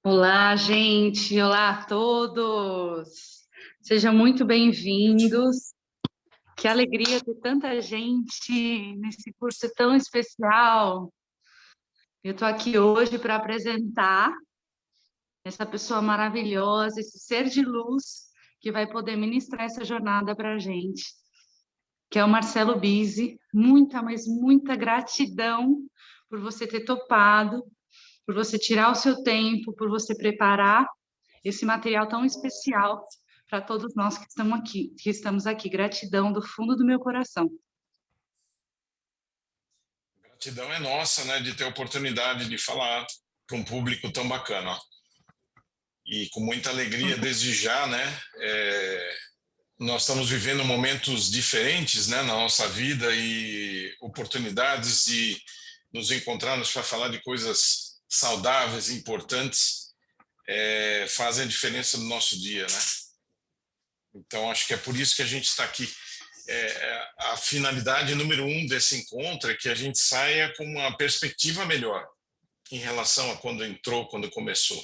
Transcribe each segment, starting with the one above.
Olá, gente! Olá a todos! Sejam muito bem-vindos. Que alegria ter tanta gente nesse curso tão especial. Eu estou aqui hoje para apresentar essa pessoa maravilhosa, esse ser de luz que vai poder ministrar essa jornada para a gente, que é o Marcelo Bizzi. Muita, mas muita gratidão por você ter topado, por você tirar o seu tempo, por você preparar esse material tão especial para todos nós que estamos aqui. Gratidão do fundo do meu coração. Gratidão é nossa, né, de ter a oportunidade de falar para um público tão bacana. E com muita alegria desde já, né, nós estamos vivendo momentos diferentes, né, na nossa vida e oportunidades de nos encontrarmos para falar de coisas saudáveis, importantes, fazem a diferença no nosso dia, né? Então, acho que é por isso que a gente está aqui. A finalidade número 1 desse encontro é que a gente saia com uma perspectiva melhor em relação a quando entrou, quando começou.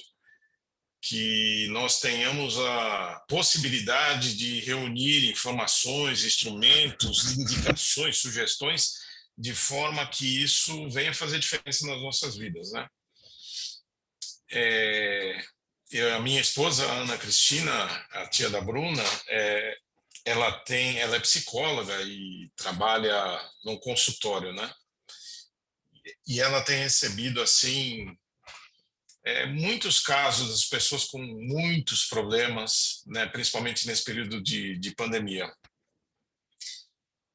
Que nós tenhamos a possibilidade de reunir informações, instrumentos, indicações, sugestões, de forma que isso venha fazer diferença nas nossas vidas, né? A minha esposa, a Ana Cristina, a tia da Bruna, ela é psicóloga e trabalha num consultório, né? E ela tem recebido, assim, muitos casos das pessoas com muitos problemas, né, principalmente nesse período de pandemia.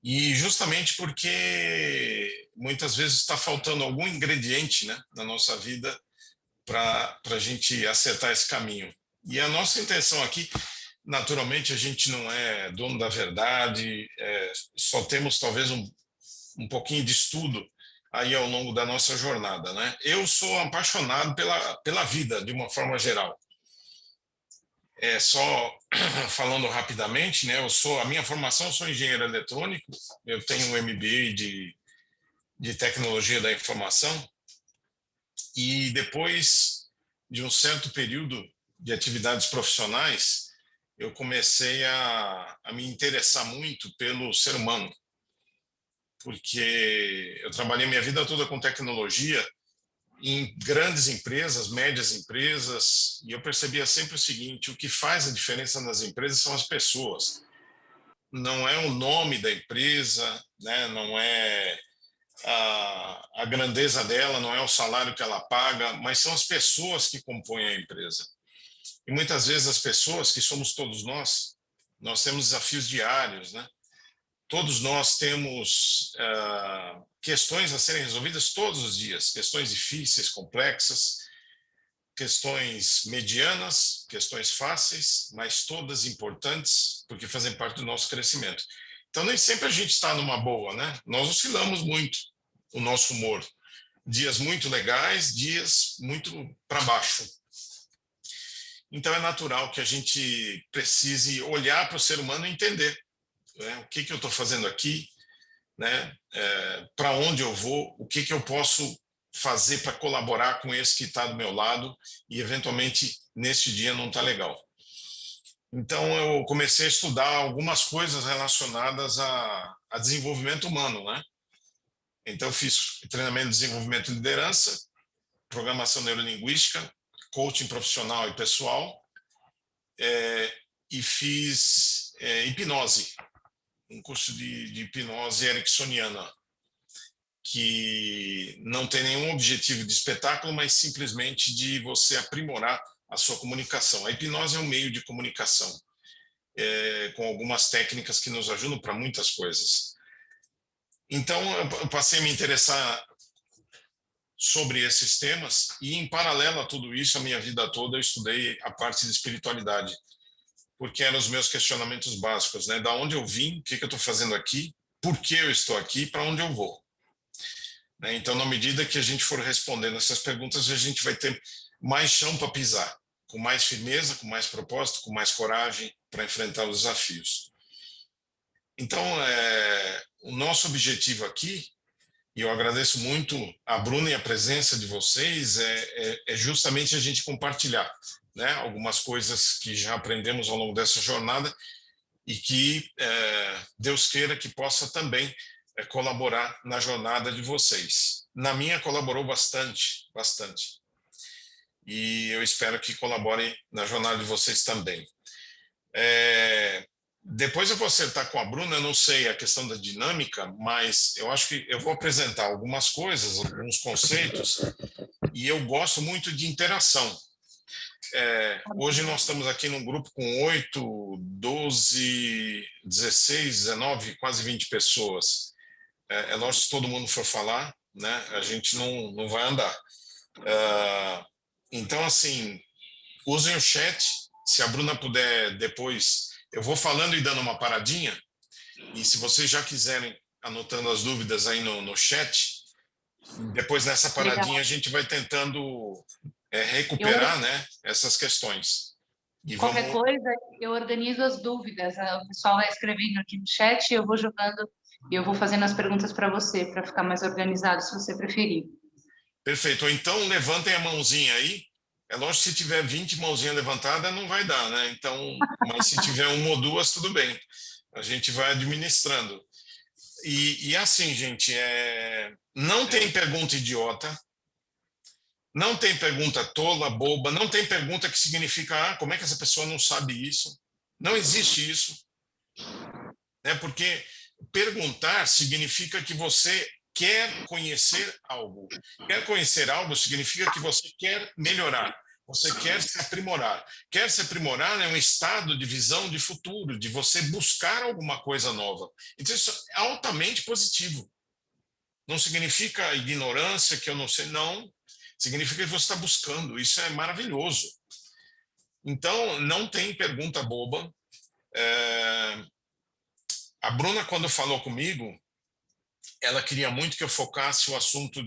E justamente porque muitas vezes está faltando algum ingrediente, né, na nossa vida para a gente acertar esse caminho. E a nossa intenção aqui, naturalmente, a gente não é dono da verdade, só temos talvez um pouquinho de estudo aí ao longo da nossa jornada, né? Eu sou apaixonado pela vida, de uma forma geral. Só falando rapidamente, né? A minha formação, eu sou engenheiro eletrônico, eu tenho um MBA de tecnologia da informação e depois de um certo período de atividades profissionais, eu comecei a me interessar muito pelo ser humano, porque eu trabalhei minha vida toda com tecnologia em grandes empresas, médias empresas, e eu percebia sempre o seguinte: o que faz a diferença nas empresas são as pessoas. Não é o nome da empresa, né? Não é a grandeza dela, não é o salário que ela paga, mas são as pessoas que compõem a empresa. E muitas vezes as pessoas, que somos todos nós temos desafios diários, né? Todos nós temos questões a serem resolvidas todos os dias, questões difíceis, complexas, questões medianas, questões fáceis, mas todas importantes, porque fazem parte do nosso crescimento. Então, nem sempre a gente está numa boa, né? Nós oscilamos muito o nosso humor. Dias muito legais, dias muito para baixo. Então, é natural que a gente precise olhar para o ser humano e entender, né? O que eu estou fazendo aqui, né? Para onde eu vou, o que eu posso fazer para colaborar com esse que está do meu lado e, eventualmente, neste dia não está legal. Então, eu comecei a estudar algumas coisas relacionadas a desenvolvimento humano, né? Então, eu fiz treinamento de desenvolvimento de liderança, programação neurolinguística, coaching profissional e pessoal, e fiz hipnose, um curso de hipnose ericksoniana, que não tem nenhum objetivo de espetáculo, mas simplesmente de você aprimorar a sua comunicação. A hipnose é um meio de comunicação, com algumas técnicas que nos ajudam para muitas coisas. Então, eu passei a me interessar sobre esses temas e, em paralelo a tudo isso, a minha vida toda eu estudei a parte de espiritualidade, porque eram os meus questionamentos básicos, né? Da onde eu vim, o que eu estou fazendo aqui, por que eu estou aqui, para onde eu vou. Então, na medida que a gente for respondendo essas perguntas, a gente vai ter mais chão para pisar, com mais firmeza, com mais propósito, com mais coragem para enfrentar os desafios. Então, o nosso objetivo aqui, e eu agradeço muito a Bruna e a presença de vocês, é justamente a gente compartilhar, né, algumas coisas que já aprendemos ao longo dessa jornada e que Deus queira que possa também colaborar na jornada de vocês. Na minha colaborou bastante, bastante. E eu espero que colaborem na jornada de vocês também. Depois eu vou acertar com a Bruna, eu não sei a questão da dinâmica, mas eu acho que eu vou apresentar algumas coisas, alguns conceitos, e eu gosto muito de interação. Hoje nós estamos aqui num grupo com 8, 12, 16, 19, quase 20 pessoas. É lógico que se todo mundo for falar, né, a gente não vai andar. Então, assim, usem o chat. Se a Bruna puder depois, eu vou falando e dando uma paradinha. E se vocês já quiserem anotando as dúvidas aí no chat, depois nessa paradinha a gente vai tentando recuperar, né, essas questões. E qualquer coisa, eu organizo as dúvidas. O pessoal vai escrevendo aqui no chat e eu vou jogando e eu vou fazendo as perguntas para você, para ficar mais organizado, se você preferir. Perfeito. Ou então levantem a mãozinha aí. É lógico que se tiver 20 mãozinhas levantadas, não vai dar, né? Então, mas se tiver uma ou duas, tudo bem. A gente vai administrando. E assim, gente, não tem pergunta idiota, não tem pergunta tola, boba, não tem pergunta que significa, como é que essa pessoa não sabe isso? Não existe isso. Né? Porque perguntar significa que você quer conhecer algo. Quer conhecer algo significa que você quer melhorar, você quer se aprimorar. Quer se aprimorar é um estado de visão de futuro, de você buscar alguma coisa nova. Então, isso é altamente positivo. Não significa ignorância, que eu não sei, não. Significa que você está buscando. Isso é maravilhoso. Então, não tem pergunta boba. A Bruna, quando falou comigo, ela queria muito que eu focasse o assunto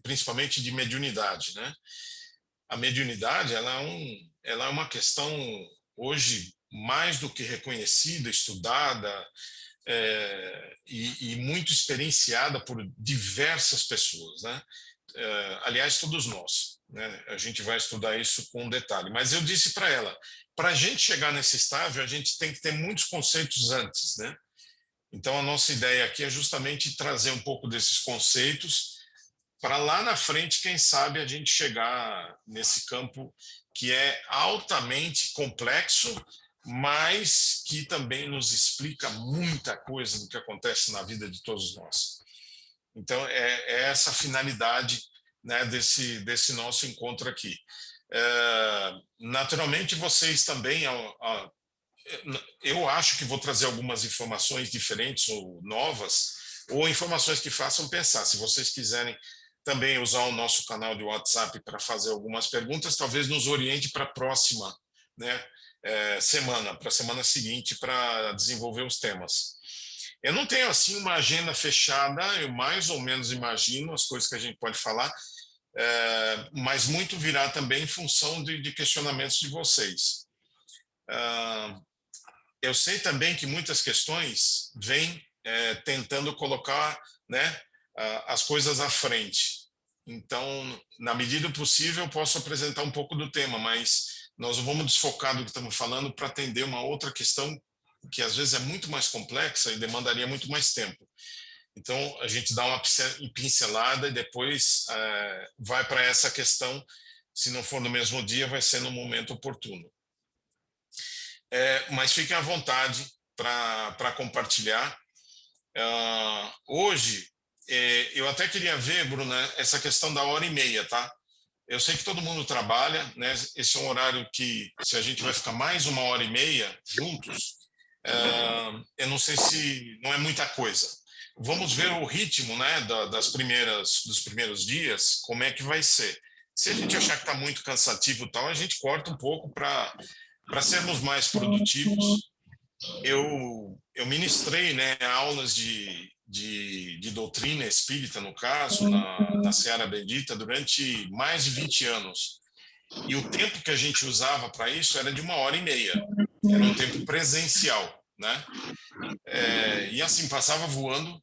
principalmente de mediunidade, né? A mediunidade, ela é uma questão hoje mais do que reconhecida, estudada e muito experienciada por diversas pessoas, né? Aliás, todos nós, né? A gente vai estudar isso com detalhe. Mas eu disse para ela, para a gente chegar nesse estágio, a gente tem que ter muitos conceitos antes, né? Então, a nossa ideia aqui é justamente trazer um pouco desses conceitos para lá na frente, quem sabe, a gente chegar nesse campo que é altamente complexo, mas que também nos explica muita coisa do que acontece na vida de todos nós. Então, é essa a finalidade, né, desse nosso encontro aqui. Naturalmente, vocês também... eu acho que vou trazer algumas informações diferentes ou novas, ou informações que façam pensar. Se vocês quiserem também usar o nosso canal de WhatsApp para fazer algumas perguntas, talvez nos oriente para a próxima, né, semana, para a semana seguinte, para desenvolver os temas. Eu não tenho assim uma agenda fechada, eu mais ou menos imagino as coisas que a gente pode falar, mas muito virá também em função de questionamentos de vocês. Eu sei também que muitas questões vêm tentando colocar, né, as coisas à frente. Então, na medida do possível, eu posso apresentar um pouco do tema, mas nós vamos desfocar do que estamos falando para atender uma outra questão que às vezes é muito mais complexa e demandaria muito mais tempo. Então, a gente dá uma pincelada e depois vai para essa questão. Se não for no mesmo dia, vai ser no momento oportuno. Mas fiquem à vontade para compartilhar. Hoje, eu até queria ver, Bruna, essa questão da 1h30, tá? Eu sei que todo mundo trabalha, né? Esse é um horário que, se a gente vai ficar mais 1h30 juntos, eu não sei se não é muita coisa. Vamos ver o ritmo, né, dos primeiros dias, como é que vai ser. Se a gente achar que está muito cansativo e tal, a gente corta um pouco para sermos mais produtivos. Eu ministrei, né, aulas de doutrina espírita, no caso, na Seara Bendita, durante mais de 20 anos. E o tempo que a gente usava para isso era de 1h30. Era um tempo presencial, né? E assim, passava voando.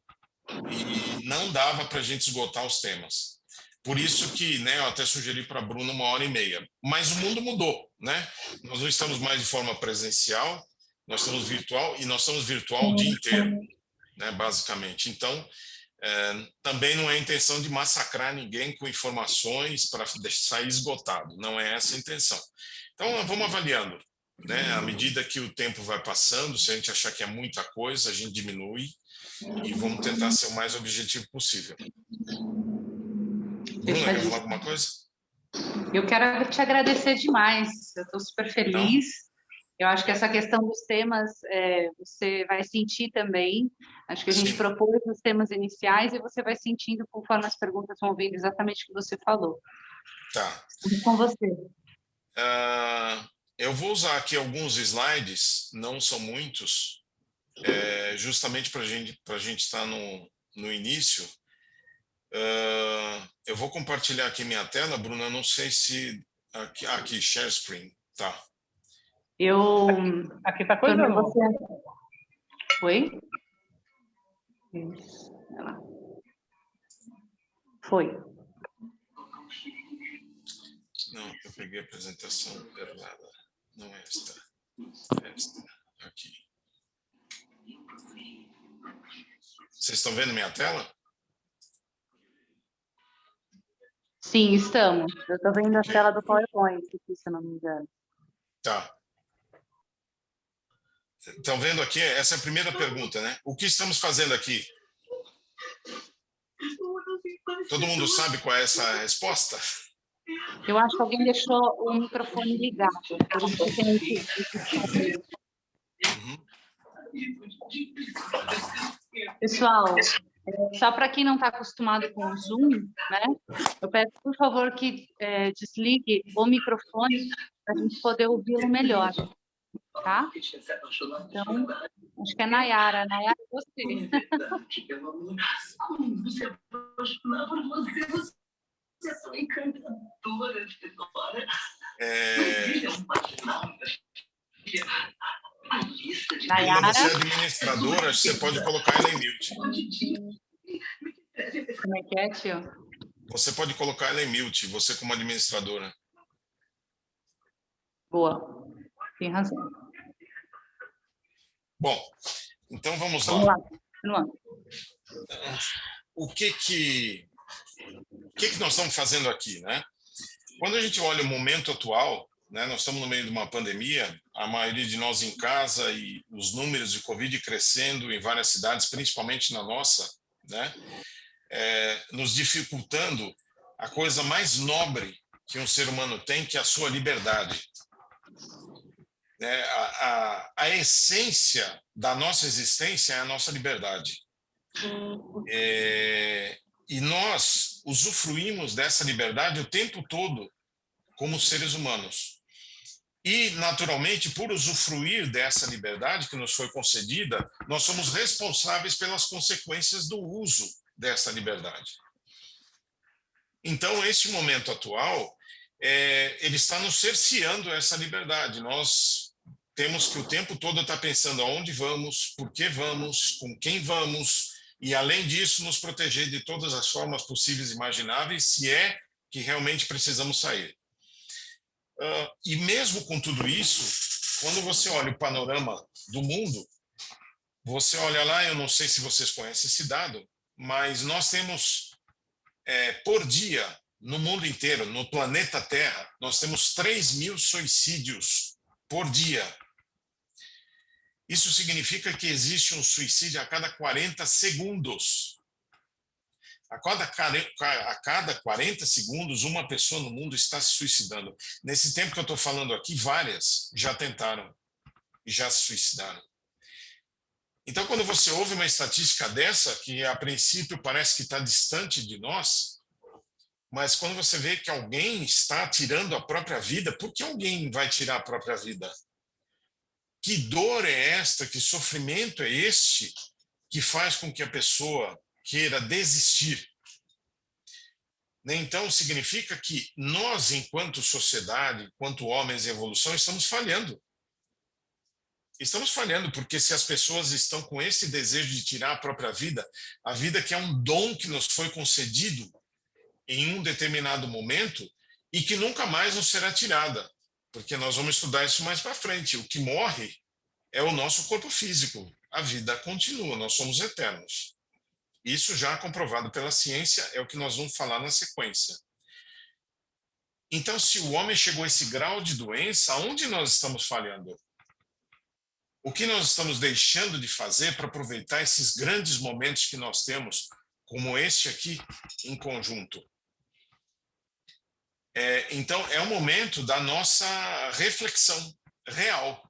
e não dava para a gente esgotar os temas. Por isso que, né, eu até sugeri para a Bruna 1h30. Mas o mundo mudou, né? Nós não estamos mais de forma presencial, nós estamos virtual, e nós estamos virtual o dia inteiro, né, basicamente. Então, também não é a intenção de massacrar ninguém com informações para sair esgotado, não é essa a intenção. Então, vamos avaliando, né? À medida que o tempo vai passando, se a gente achar que é muita coisa, a gente diminui e vamos tentar ser o mais objetivo possível. Bruna, quer falar alguma coisa? Eu quero te agradecer demais, eu estou super feliz. Eu acho que essa questão dos temas você vai sentir também. Acho que a gente propôs os temas iniciais e você vai sentindo conforme as perguntas vão vindo exatamente o que você falou. Tá. Estamos com você. Eu vou usar aqui alguns slides, não são muitos, justamente para a gente estar no início. Eu vou compartilhar aqui minha tela, Bruna, não sei se... Aqui, share screen, tá. Aqui tá coisa não. Você... Foi? Foi. Não, eu peguei a apresentação errada. Não é esta. Esta. Aqui. Vocês estão vendo minha tela? Sim, estamos. Eu estou vendo a tela do PowerPoint, se eu não me engano. Tá. Estão vendo aqui? Essa é a primeira pergunta, né? O que estamos fazendo aqui? Todo mundo sabe qual é essa resposta? Eu acho que alguém deixou o microfone ligado. Por isso que tem Pessoal, só para quem não está acostumado com o Zoom, né? Eu peço, por favor, que desligue o microfone para a gente poder ouvi-lo melhor. Tá? Então, acho que é Nayara. Nayara, é você. Como você apaixonar por você? Você é só encantadora, Fedora. Nayara, você é administradora, você pode colocar ela em mute. Como é que é, tio? Você pode colocar ela em mute, você como administradora. Boa. Tem razão. Bom, então vamos lá. Vamos lá. O que nós estamos fazendo aqui, né? Quando a gente olha o momento atual, né, nós estamos no meio de uma pandemia, a maioria de nós em casa e os números de Covid crescendo em várias cidades, principalmente na nossa, né, nos dificultando a coisa mais nobre que um ser humano tem, que é a sua liberdade. A essência da nossa existência é a nossa liberdade. E nós usufruímos dessa liberdade o tempo todo como seres humanos. E, naturalmente, por usufruir dessa liberdade que nos foi concedida, nós somos responsáveis pelas consequências do uso dessa liberdade. Então, este momento atual, ele está nos cerceando essa liberdade. Nós temos que o tempo todo estar pensando aonde vamos, por que vamos, com quem vamos, e, além disso, nos proteger de todas as formas possíveis e imagináveis, se é que realmente precisamos sair. E mesmo com tudo isso, quando você olha o panorama do mundo, você olha lá, eu não sei se vocês conhecem esse dado, mas nós temos, por dia, no mundo inteiro, no planeta Terra, nós temos 3.000 suicídios por dia. Isso significa que existe um suicídio a cada 40 segundos. A cada 40 segundos, uma pessoa no mundo está se suicidando. Nesse tempo que eu estou falando aqui, várias já tentaram e já se suicidaram. Então, quando você ouve uma estatística dessa, que a princípio parece que está distante de nós, mas quando você vê que alguém está tirando a própria vida, por que alguém vai tirar a própria vida? Que dor é esta, que sofrimento é este que faz com que a pessoa queira desistir? Então, significa que nós, enquanto sociedade, enquanto homens em evolução, estamos falhando. Estamos falhando porque se as pessoas estão com esse desejo de tirar a própria vida, a vida que é um dom que nos foi concedido em um determinado momento e que nunca mais nos será tirada, porque nós vamos estudar isso mais para frente. O que morre é o nosso corpo físico. A vida continua, nós somos eternos. Isso já comprovado pela ciência, é o que nós vamos falar na sequência. Então, se o homem chegou a esse grau de doença, onde nós estamos falhando? O que nós estamos deixando de fazer para aproveitar esses grandes momentos que nós temos, como este aqui, em conjunto? Então, é o momento da nossa reflexão real.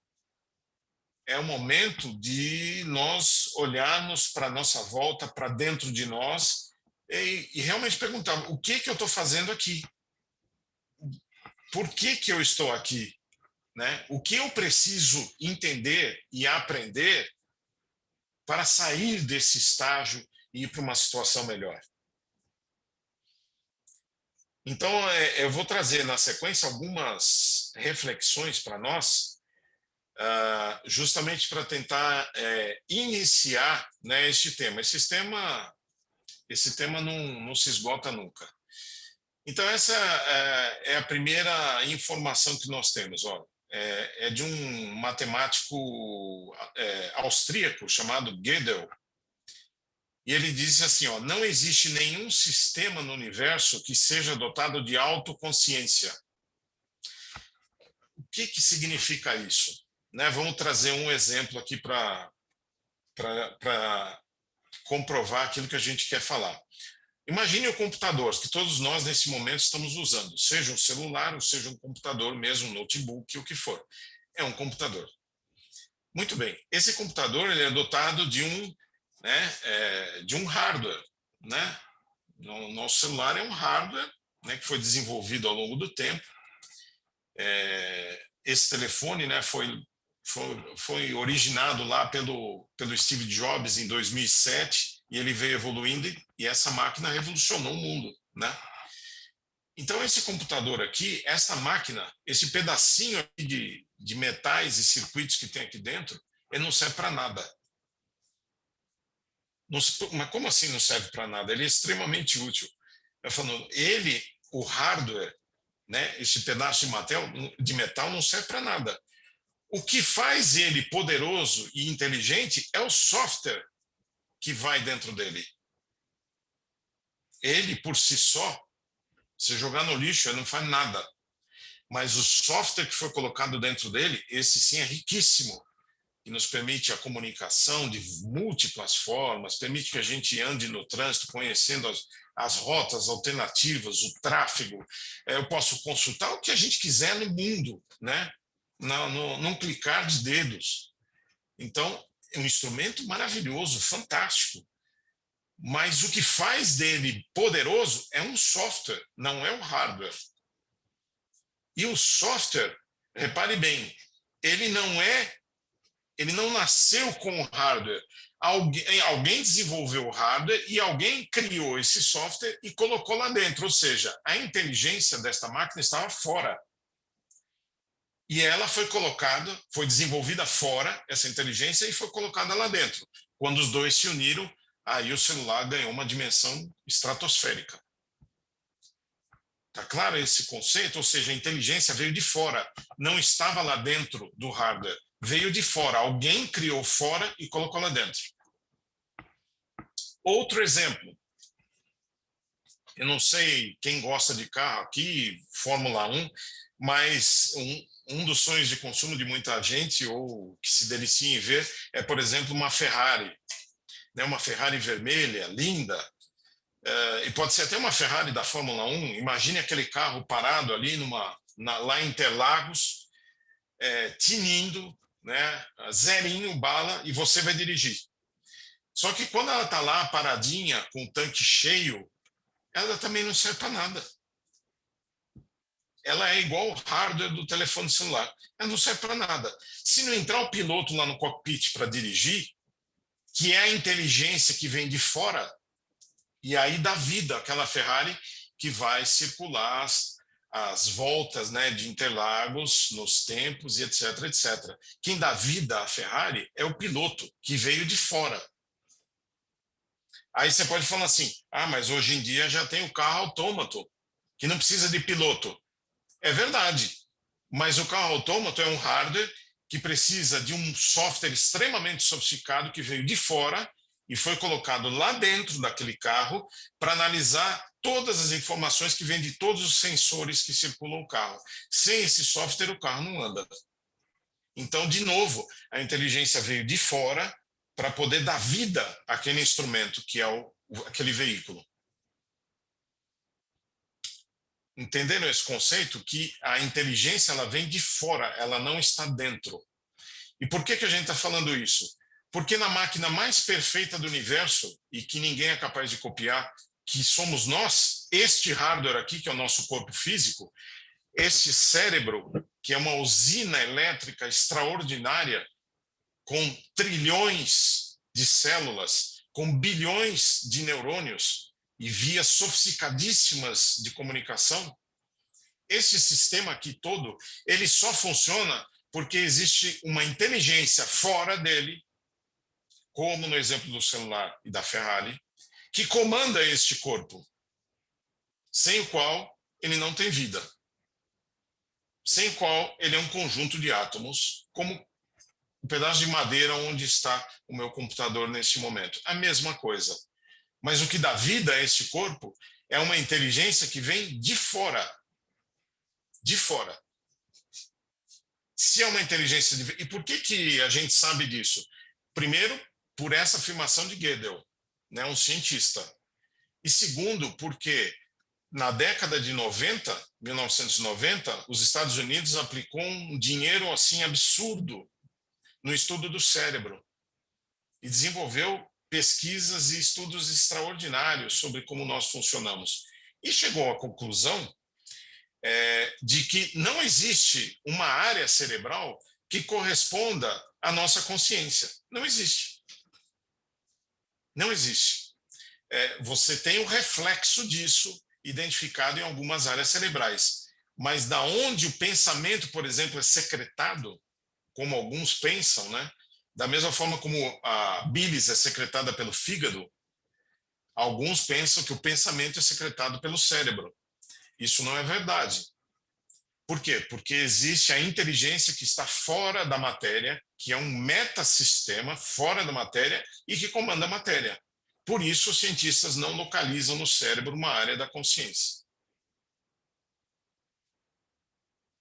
É o momento de nós olharmos para a nossa volta, para dentro de nós, e realmente perguntar, o que eu estou fazendo aqui? Por que eu estou aqui? Né? O que eu preciso entender e aprender para sair desse estágio e ir para uma situação melhor? Então, eu vou trazer na sequência algumas reflexões para nós, justamente para tentar iniciar, né, este tema. Esse tema não se esgota nunca. Então, essa é a primeira informação que nós temos. Ó. É de um matemático austríaco chamado Gödel. E ele diz assim, ó, não existe nenhum sistema no universo que seja dotado de autoconsciência. O que significa isso? Né? Vamos trazer um exemplo aqui para comprovar aquilo que a gente quer falar. Imagine o computador que todos nós nesse momento estamos usando, seja um celular, ou seja um computador, mesmo um notebook, o que for. É um computador. Muito bem, esse computador ele é dotado de um hardware. Né? O nosso celular é um hardware, né, que foi desenvolvido ao longo do tempo. Esse telefone, né, foi originado lá pelo Steve Jobs em 2007, e ele veio evoluindo, e essa máquina revolucionou o mundo, né? Então, esse computador aqui, essa máquina, esse pedacinho aqui de metais e circuitos que tem aqui dentro, ele não serve para nada. Mas como assim não serve para nada? Ele é extremamente útil. Eu falo, o hardware, né, esse pedaço de metal não serve para nada. O que faz ele poderoso e inteligente é o software que vai dentro dele. Ele, por si só, se jogar no lixo, ele não faz nada. Mas o software que foi colocado dentro dele, esse sim é riquíssimo, que nos permite a comunicação de múltiplas formas, permite que a gente ande no trânsito conhecendo as rotas alternativas, o tráfego. Eu posso consultar o que a gente quiser no mundo, né? Num clicar de dedos. Então, é um instrumento maravilhoso, fantástico. Mas o que faz dele poderoso é um software, não é um hardware. E o software, repare bem, ele não nasceu com o hardware. Alguém desenvolveu o hardware e alguém criou esse software e colocou lá dentro. Ou seja, a inteligência desta máquina estava fora. E ela foi desenvolvida fora, essa inteligência, e foi colocada lá dentro. Quando os dois se uniram, aí o celular ganhou uma dimensão estratosférica. Está claro esse conceito? Ou seja, a inteligência veio de fora, não estava lá dentro do hardware, veio de fora. Alguém criou fora e colocou lá dentro. Outro exemplo. Eu não sei quem gosta de carro aqui, Fórmula 1, mas um dos sonhos de consumo de muita gente, ou que se delicia em ver, é, por exemplo, uma Ferrari. Né? Uma Ferrari vermelha, linda. E pode ser até uma Ferrari da Fórmula 1. Imagine aquele carro parado ali lá em Interlagos, tinindo, né? Zerinho, bala, e você vai dirigir. Só que quando ela está lá paradinha, com o tanque cheio, ela também não serve para nada. Ela é igual o hardware do telefone celular. Ela não serve para nada. Se não entrar o piloto lá no cockpit para dirigir, que é a inteligência que vem de fora, e aí dá vida àquela Ferrari que vai circular as voltas, né, de Interlagos nos tempos e etc, etc. Quem dá vida à Ferrari é o piloto, que veio de fora. Aí você pode falar assim, mas hoje em dia já tem o carro autômato, que não precisa de piloto. É verdade, mas o carro autômato é um hardware que precisa de um software extremamente sofisticado que veio de fora e foi colocado lá dentro daquele carro para analisar todas as informações que vêm de todos os sensores que circulam o carro. Sem esse software, o carro não anda. Então, de novo, a inteligência veio de fora para poder dar vida àquele instrumento que é aquele veículo. Entenderam esse conceito? Que a inteligência ela vem de fora, ela não está dentro. E por que a gente está falando isso? Porque na máquina mais perfeita do universo, e que ninguém é capaz de copiar, que somos nós, este hardware aqui, que é o nosso corpo físico, este cérebro, que é uma usina elétrica extraordinária, com trilhões de células, com bilhões de neurônios e vias sofisticadíssimas de comunicação, esse sistema aqui todo, ele só funciona porque existe uma inteligência fora dele, como no exemplo do celular e da Ferrari, que comanda este corpo, sem o qual ele não tem vida, sem o qual ele é um conjunto de átomos, como um pedaço de madeira onde está o meu computador neste momento. A mesma coisa. Mas o que dá vida a este corpo é uma inteligência que vem de fora. De fora. Se é uma inteligência... E por que a gente sabe disso? Primeiro, por essa afirmação de Gödel, né, um cientista. E segundo, porque na década de 90, 1990, os Estados Unidos aplicou um dinheiro assim absurdo no estudo do cérebro e desenvolveu pesquisas e estudos extraordinários sobre como nós funcionamos. E chegou à conclusão de que não existe uma área cerebral que corresponda à nossa consciência. Não existe. Não existe. Você tem o reflexo disso identificado em algumas áreas cerebrais. Mas da onde o pensamento, por exemplo, é secretado, como alguns pensam, né? Da mesma forma como a bilis é secretada pelo fígado, alguns pensam que o pensamento é secretado pelo cérebro. Isso não é verdade. Por quê? Porque existe a inteligência que está fora da matéria, que é um metasistema fora da matéria e que comanda a matéria. Por isso, os cientistas não localizam no cérebro uma área da consciência.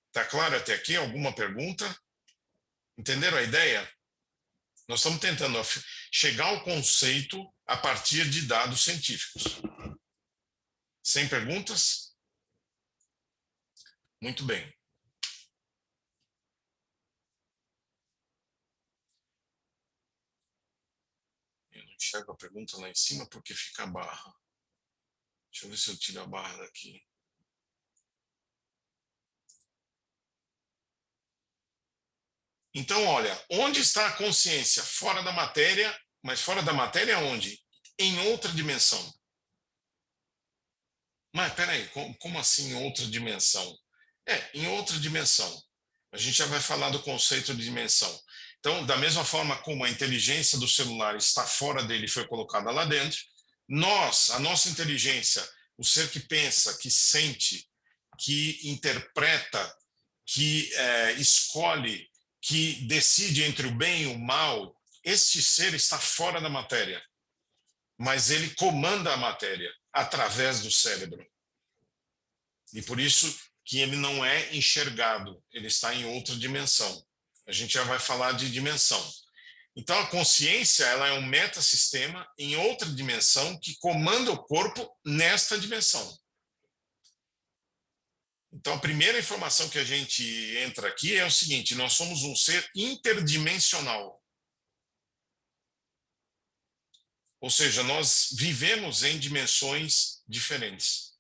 Está claro até aqui? Alguma pergunta? Entenderam a ideia? Nós estamos tentando chegar ao conceito a partir de dados científicos. Sem perguntas? Muito bem. Eu não enxergo a pergunta lá em cima porque fica a barra. Deixa eu ver se eu tiro a barra daqui. Então, olha, onde está a consciência? Fora da matéria, mas fora da matéria onde? Em outra dimensão. Mas, peraí, como assim em outra dimensão? Em outra dimensão. A gente já vai falar do conceito de dimensão. Então, da mesma forma como a inteligência do celular está fora dele e foi colocada lá dentro, a nossa inteligência, o ser que pensa, que sente, que interpreta, que escolhe, que decide entre o bem e o mal, este ser está fora da matéria, mas ele comanda a matéria através do cérebro. E por isso que ele não é enxergado, ele está em outra dimensão. A gente já vai falar de dimensão. Então, a consciência ela é um metasistema em outra dimensão que comanda o corpo nesta dimensão. Então, a primeira informação que a gente entra aqui é o seguinte: nós somos um ser interdimensional. Ou seja, nós vivemos em dimensões diferentes.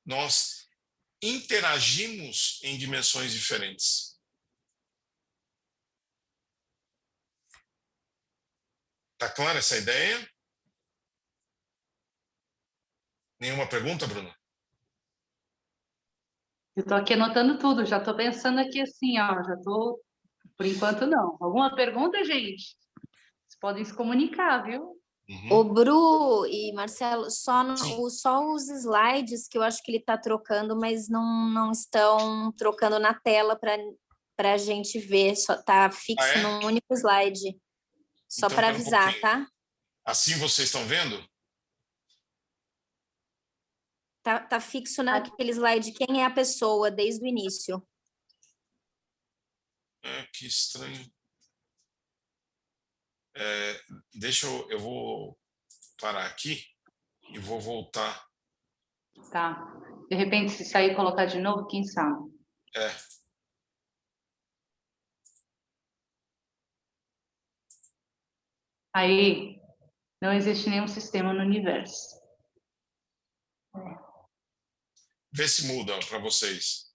Nós interagimos em dimensões diferentes. Está clara essa ideia? Nenhuma pergunta, Bruno? Eu estou aqui anotando tudo, já estou pensando aqui assim, ó, já estou, por enquanto não. Alguma pergunta, gente? Vocês podem se comunicar, viu? O Uhum. Bru e Marcelo, Sim. só os slides que eu acho que ele está trocando, mas não estão trocando na tela para a gente ver, só está Ah, fixo é? num único slide. Só Então, para pera um avisar, pouquinho. tá? Assim vocês estão vendo? Tá fixo naquele slide quem é a pessoa desde o início. Que estranho. Deixa eu vou parar aqui e vou voltar. Tá. De repente, se sair e colocar de novo, quem sabe? É, Aí, não existe nenhum sistema no universo. vê se muda para vocês.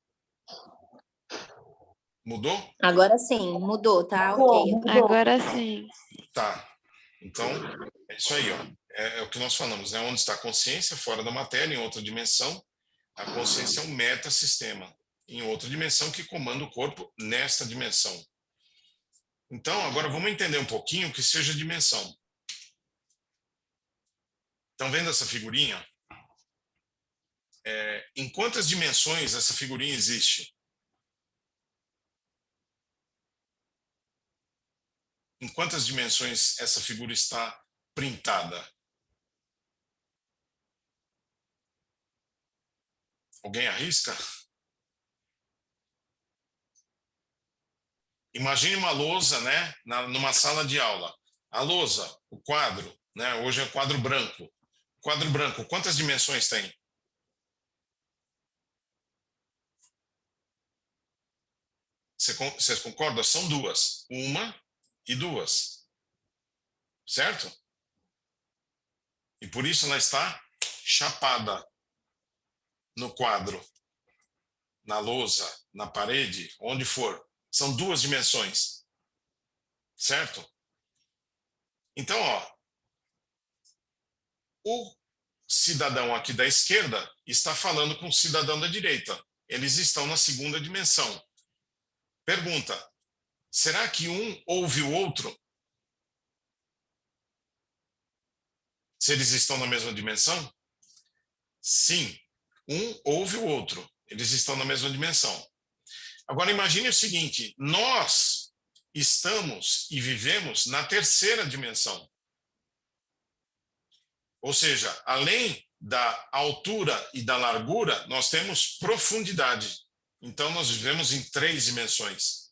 Mudou? Agora sim, mudou, tá? Mudou, Ok. Agora sim. Tá. Então, é isso aí, ó. É o que nós falamos, né? Onde está a consciência, fora da matéria, em outra dimensão. A consciência é um metasistema, em outra dimensão, que comanda o corpo nesta dimensão. Então, agora vamos entender um pouquinho o que seja dimensão. Estão vendo essa figurinha? Em quantas dimensões essa figurinha existe? Em quantas dimensões essa figura está printada? Alguém arrisca? Imagine uma lousa, né, numa sala de aula. A lousa, o quadro, né, hoje é quadro branco. Quadro branco, quantas dimensões tem? Vocês concordam? São duas. Uma e duas. Certo? E por isso ela está chapada no quadro, na lousa, na parede, onde for. São duas dimensões. Certo? Então, ó, o cidadão aqui da esquerda está falando com o cidadão da direita. Eles estão na segunda dimensão. Pergunta: será que um ouve o outro? Se eles estão na mesma dimensão? Sim, um ouve o outro. Eles estão na mesma dimensão. Agora imagine o seguinte: nós estamos e vivemos na terceira dimensão. Ou seja, além da altura e da largura, nós temos profundidade. Então nós vivemos em 3 dimensões.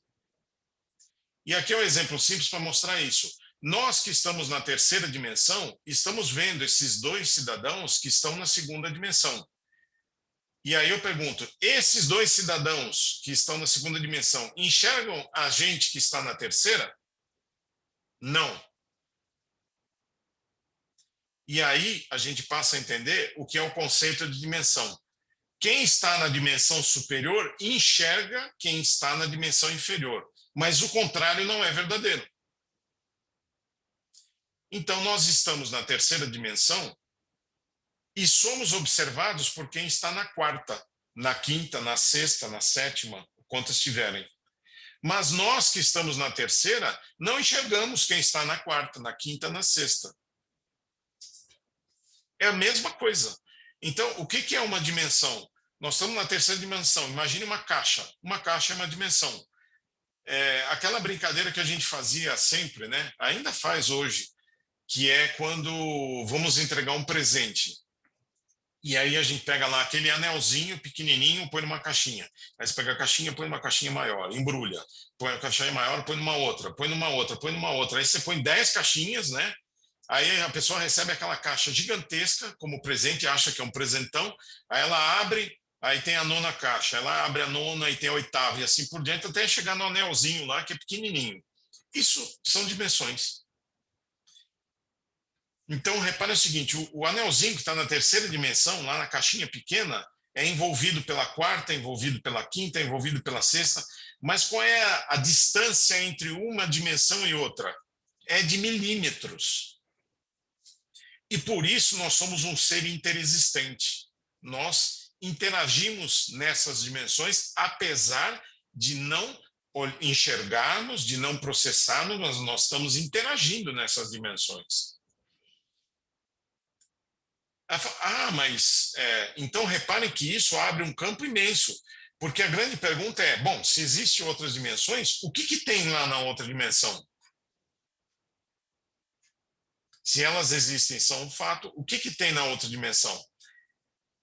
E aqui é um exemplo simples para mostrar isso. Nós que estamos na terceira dimensão, estamos vendo esses 2 cidadãos que estão na segunda dimensão. E aí eu pergunto, esses 2 cidadãos que estão na segunda dimensão enxergam a gente que está na terceira? Não. E aí a gente passa a entender o que é o conceito de dimensão. Quem está na dimensão superior enxerga quem está na dimensão inferior, mas o contrário não é verdadeiro. Então nós estamos na terceira dimensão e somos observados por quem está na quarta, na quinta, na sexta, na sétima, quantas tiverem. Mas nós que estamos na terceira não enxergamos quem está na quarta, na quinta, na sexta. É a mesma coisa. Então, o que é uma dimensão? Nós estamos na terceira dimensão. Imagine uma caixa. Uma caixa é uma dimensão. Aquela brincadeira que a gente fazia sempre, né? Ainda faz hoje, que é quando vamos entregar um presente. E aí a gente pega lá aquele anelzinho pequenininho, põe numa caixinha. Aí você pega a caixinha, põe numa caixinha maior, embrulha. Põe a caixinha maior, põe numa outra, põe numa outra, põe numa outra. Aí você põe 10 caixinhas, né? Aí a pessoa recebe aquela caixa gigantesca como presente, acha que é um presentão, aí ela abre, aí tem a 9ª caixa, ela abre a 9ª e tem a 8ª, e assim por diante, até chegar no anelzinho lá, que é pequenininho. Isso são dimensões. Então, repare o seguinte, o anelzinho que está na terceira dimensão, lá na caixinha pequena, é envolvido pela quarta, envolvido pela quinta, envolvido pela sexta, mas qual é a distância entre uma dimensão e outra? É de milímetros. E por isso nós somos um ser interexistente. Nós interagimos nessas dimensões, apesar de não enxergarmos, de não processarmos, mas nós estamos interagindo nessas dimensões. Mas então reparem que isso abre um campo imenso, porque a grande pergunta é, bom, se existem outras dimensões, o que tem lá na outra dimensão? Se elas existem, são um fato, o que tem na outra dimensão?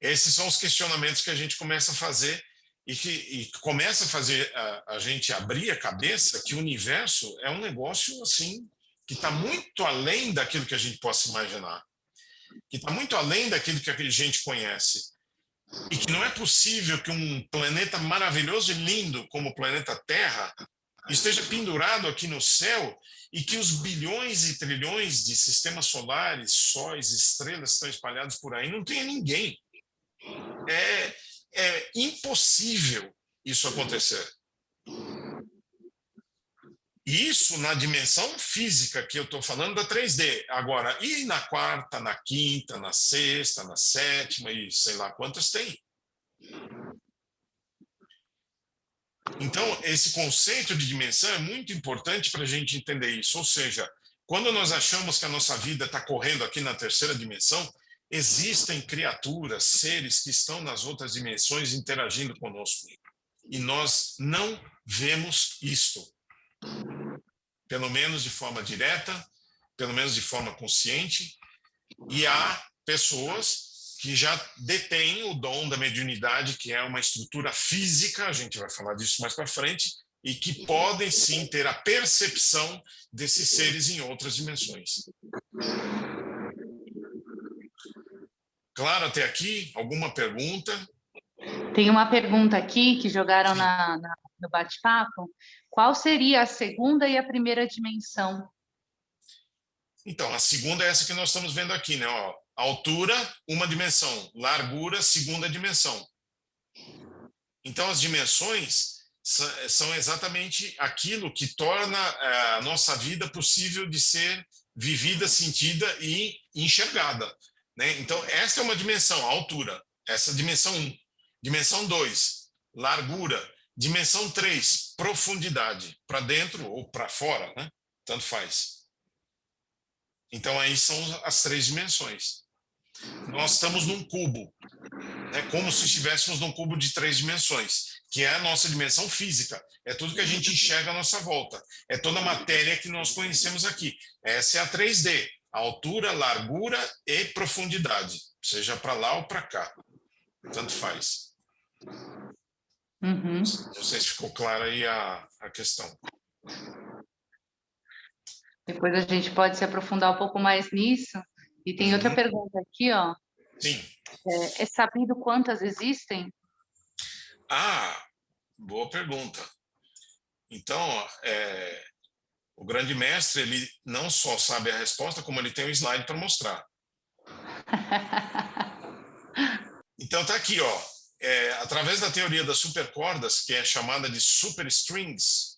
Esses são os questionamentos que a gente começa a fazer e começa a fazer a gente abrir a cabeça que o universo é um negócio assim que está muito além daquilo que a gente possa imaginar, que está muito além daquilo que a gente conhece, e que não é possível que um planeta maravilhoso e lindo como o planeta Terra esteja pendurado aqui no céu e que os bilhões e trilhões de sistemas solares, sóis, estrelas estão espalhados por aí, não tenha ninguém. É impossível isso acontecer. Isso na dimensão física que eu estou falando da 3D. Agora, e na quarta, na quinta, na sexta, na sétima e sei lá quantas tem? Então, esse conceito de dimensão é muito importante para a gente entender isso. Ou seja, quando nós achamos que a nossa vida está correndo aqui na terceira dimensão, existem criaturas, seres que estão nas outras dimensões interagindo conosco. E nós não vemos isto. Pelo menos de forma direta, pelo menos de forma consciente. E há pessoas que já detêm o dom da mediunidade, que é uma estrutura física, a gente vai falar disso mais para frente, e que podem sim ter a percepção desses seres em outras dimensões. Claro, até aqui, alguma pergunta? Tem uma pergunta aqui que jogaram no bate-papo. Qual seria a segunda e a primeira dimensão? Então, a segunda é essa que nós estamos vendo aqui, né? Ó, altura, uma dimensão. Largura, segunda dimensão. Então, as dimensões são exatamente aquilo que torna a nossa vida possível de ser vivida, sentida e enxergada, né? Então, essa é uma dimensão, a altura. Essa é a dimensão 1. Dimensão 2, largura. Dimensão 3, profundidade. Para dentro ou para fora, né? Tanto faz. Então, aí são as 3 dimensões. Nós estamos num cubo, né? Como se estivéssemos num cubo de 3 dimensões, que é a nossa dimensão física. É tudo que a gente enxerga à nossa volta. É toda a matéria que nós conhecemos aqui. Essa é a 3D. Altura, largura e profundidade. Seja para lá ou para cá. Tanto faz. Uhum. Não sei se ficou clara aí a questão. Depois a gente pode se aprofundar um pouco mais nisso. E tem outra pergunta aqui, ó. Sim. É sabido quantas existem? Boa pergunta. Então, o grande mestre, ele não só sabe a resposta, como ele tem um slide para mostrar. Então, tá aqui, ó. Através da teoria das supercordas, que é chamada de superstrings.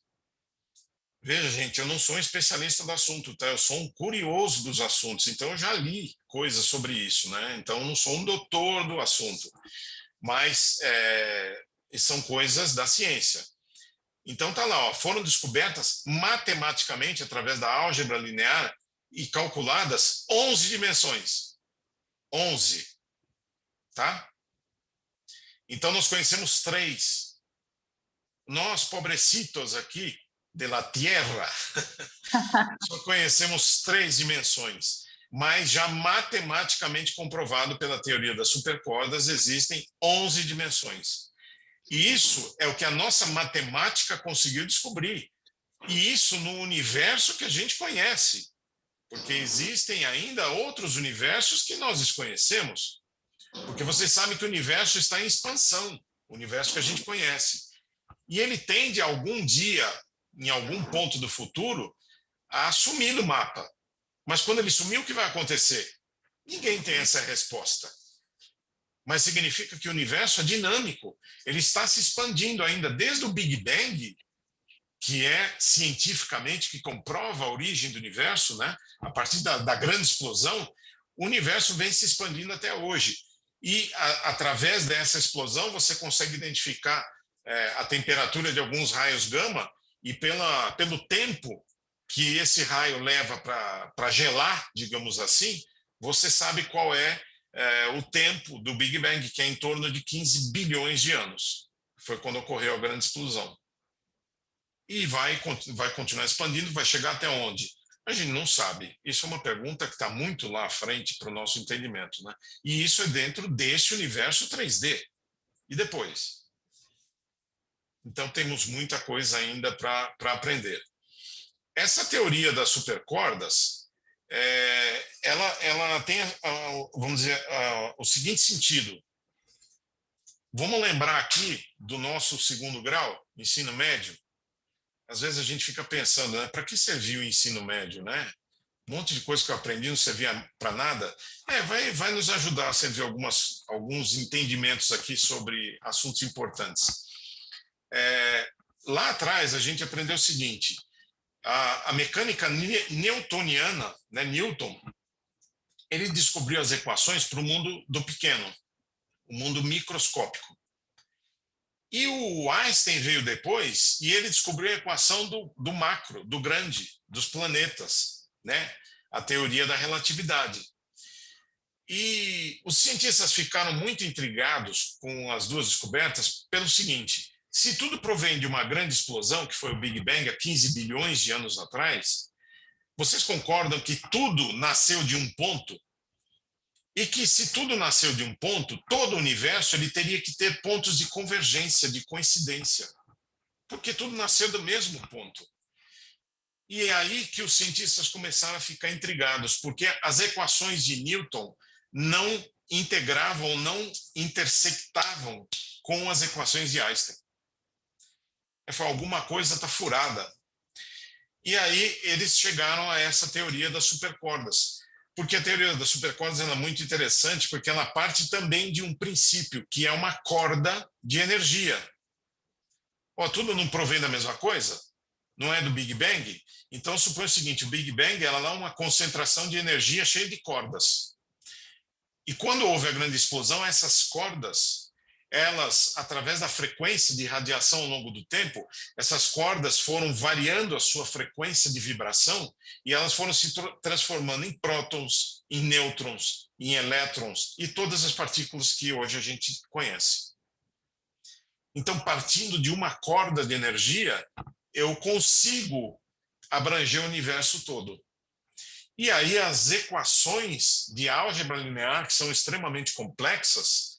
Veja, gente, eu não sou um especialista do assunto, tá? Eu sou um curioso dos assuntos, então eu já li coisas sobre isso, né? Então, eu não sou um doutor do assunto, mas são coisas da ciência. Então, tá lá, ó, foram descobertas matematicamente, através da álgebra linear, e calculadas 11 dimensões. 11. Tá? Então, nós conhecemos 3. Nós, pobrecitos aqui, de la Tierra, só conhecemos 3 dimensões. Mas já matematicamente comprovado pela teoria das supercordas, existem 11 dimensões. E isso é o que a nossa matemática conseguiu descobrir. E isso no universo que a gente conhece. Porque existem ainda outros universos que nós desconhecemos. Porque vocês sabem que o universo está em expansão, o universo que a gente conhece. E ele tende algum dia, em algum ponto do futuro, a sumir do mapa. Mas quando ele sumir, o que vai acontecer? Ninguém tem essa resposta. Mas significa que o universo é dinâmico. Ele está se expandindo ainda desde o Big Bang, que é cientificamente que comprova a origem do universo, né? A partir da grande explosão, o universo vem se expandindo até hoje. e através dessa explosão você consegue identificar a temperatura de alguns raios gama e pelo tempo que esse raio leva para gelar, digamos assim, você sabe qual é o tempo do Big Bang, que é em torno de 15 bilhões de anos. Foi quando ocorreu a grande explosão. E vai continuar expandindo, vai chegar até onde? A gente não sabe. Isso é uma pergunta que está muito lá à frente para o nosso entendimento, né? E isso é dentro deste universo 3D. E depois? Então, temos muita coisa ainda para aprender. Essa teoria das supercordas, ela tem, vamos dizer, o seguinte sentido. Vamos lembrar aqui do nosso segundo grau, ensino médio. Às vezes a gente fica pensando, né, para que serviu o ensino médio, né? Um monte de coisa que eu aprendi não servia para nada. Vai nos ajudar a servir alguns entendimentos aqui sobre assuntos importantes. Lá atrás a gente aprendeu o seguinte: a mecânica newtoniana, né, Newton, ele descobriu as equações para o mundo do pequeno, o mundo microscópico. E o Einstein veio depois e ele descobriu a equação do macro, do grande, dos planetas, né? A teoria da relatividade. E os cientistas ficaram muito intrigados com as duas descobertas pelo seguinte: se tudo provém de uma grande explosão, que foi o Big Bang há 15 bilhões de anos atrás, vocês concordam que tudo nasceu de um ponto? E que se tudo nasceu de um ponto, todo o universo ele teria que ter pontos de convergência, de coincidência. Porque tudo nasceu do mesmo ponto. E é aí que os cientistas começaram a ficar intrigados, porque as equações de Newton não integravam, não intersectavam com as equações de Einstein. Alguma coisa está furada. E aí eles chegaram a essa teoria das supercordas. Porque a teoria das supercordas é muito interessante, porque ela parte também de um princípio, que é uma corda de energia. Tudo não provém da mesma coisa? Não é do Big Bang? Então, supõe o seguinte: o Big Bang ela dá uma concentração de energia cheia de cordas. E quando houve a grande explosão, essas cordas, elas, através da frequência de radiação ao longo do tempo, essas cordas foram variando a sua frequência de vibração e elas foram se transformando em prótons, em nêutrons, em elétrons e todas as partículas que hoje a gente conhece. Então, partindo de uma corda de energia, eu consigo abranger o universo todo. E aí as equações de álgebra linear, que são extremamente complexas,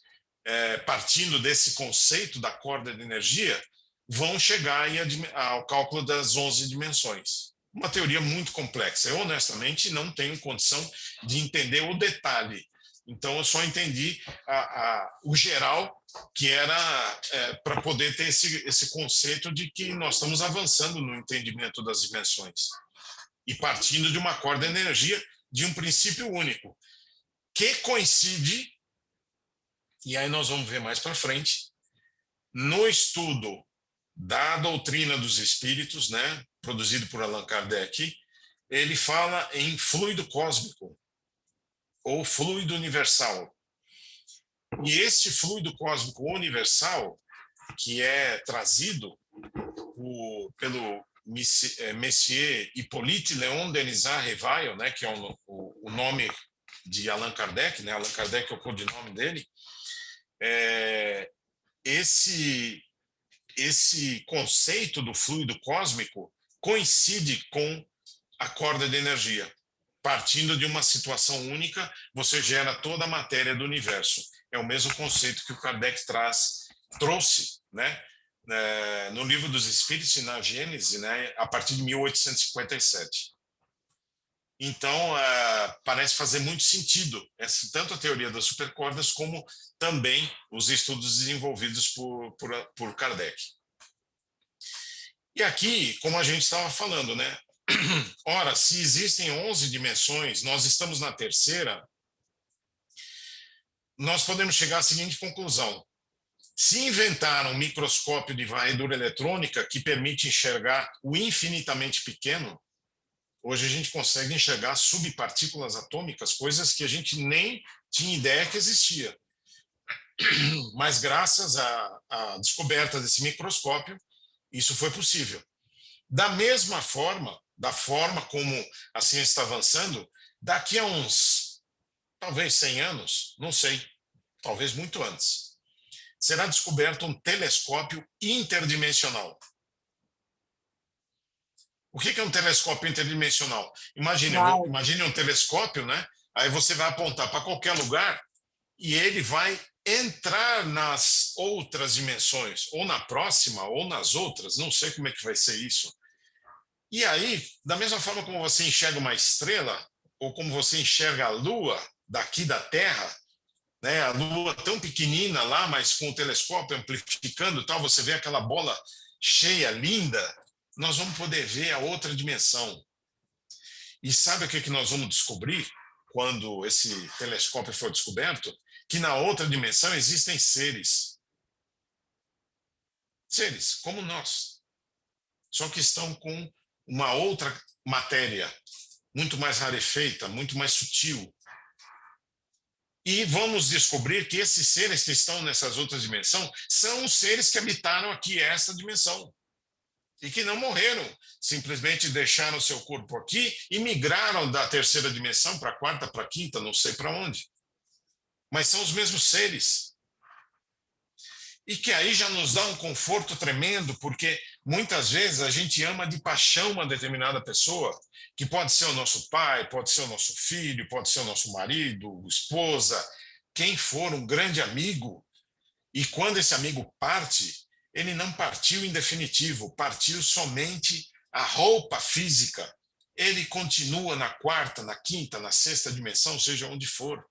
partindo desse conceito da corda de energia, vão chegar ao cálculo das 11 dimensões. Uma teoria muito complexa. Eu, honestamente, não tenho condição de entender o detalhe. Então, eu só entendi o geral, que era para poder ter esse conceito de que nós estamos avançando no entendimento das dimensões. E partindo de uma corda de energia, de um princípio único, que coincide, e aí nós vamos ver mais para frente, no estudo da doutrina dos espíritos, né, produzido por Allan Kardec, ele fala em fluido cósmico, ou fluido universal. E este fluido cósmico universal, que é trazido pelo Messier Hippolyte Léon Denisard Revail, né, que é o nome de Allan Kardec, né, Allan Kardec é o codinome dele, esse conceito do fluido cósmico coincide com a corda de energia. Partindo de uma situação única, você gera toda a matéria do universo. É o mesmo conceito que o Kardec trouxe, né, no Livro dos Espíritos e na Gênese, né, a partir de 1857. Então, parece fazer muito sentido tanto a teoria das supercordas como também os estudos desenvolvidos por Kardec. E aqui, como a gente estava falando, né? Ora, se existem 11 dimensões, nós estamos na terceira, nós podemos chegar à seguinte conclusão. Se inventaram um microscópio de varredura eletrônica que permite enxergar o infinitamente pequeno, hoje a gente consegue enxergar subpartículas atômicas, coisas que a gente nem tinha ideia que existia. Mas graças à descoberta desse microscópio, isso foi possível. Da mesma forma, da forma como a ciência está avançando, daqui a uns, talvez 100 anos, não sei, talvez muito antes, será descoberto um telescópio interdimensional. O que é um telescópio interdimensional? Imagine um telescópio, né? Aí você vai apontar para qualquer lugar e ele vai entrar nas outras dimensões, ou na próxima, ou nas outras, não sei como é que vai ser isso. E aí, da mesma forma como você enxerga uma estrela, ou como você enxerga a Lua daqui da Terra, né, a Lua tão pequenina lá, mas com o telescópio amplificando, tal, você vê aquela bola cheia, linda, nós vamos poder ver a outra dimensão. E sabe o que nós vamos descobrir quando esse telescópio for descoberto? Que na outra dimensão existem seres. Seres como nós. Só que estão com uma outra matéria, muito mais rarefeita, muito mais sutil. E vamos descobrir que esses seres que estão nessas outras dimensões são os seres que habitaram aqui essa dimensão. E que não morreram, simplesmente deixaram seu corpo aqui e migraram da terceira dimensão para a quarta, para a quinta, não sei para onde. Mas são os mesmos seres. E que aí já nos dá um conforto tremendo, porque muitas vezes a gente ama de paixão uma determinada pessoa, que pode ser o nosso pai, pode ser o nosso filho, pode ser o nosso marido, esposa, quem for um grande amigo. E quando esse amigo parte, ele não partiu em definitivo, partiu somente a roupa física. Ele continua na quarta, na quinta, na sexta dimensão, seja onde for.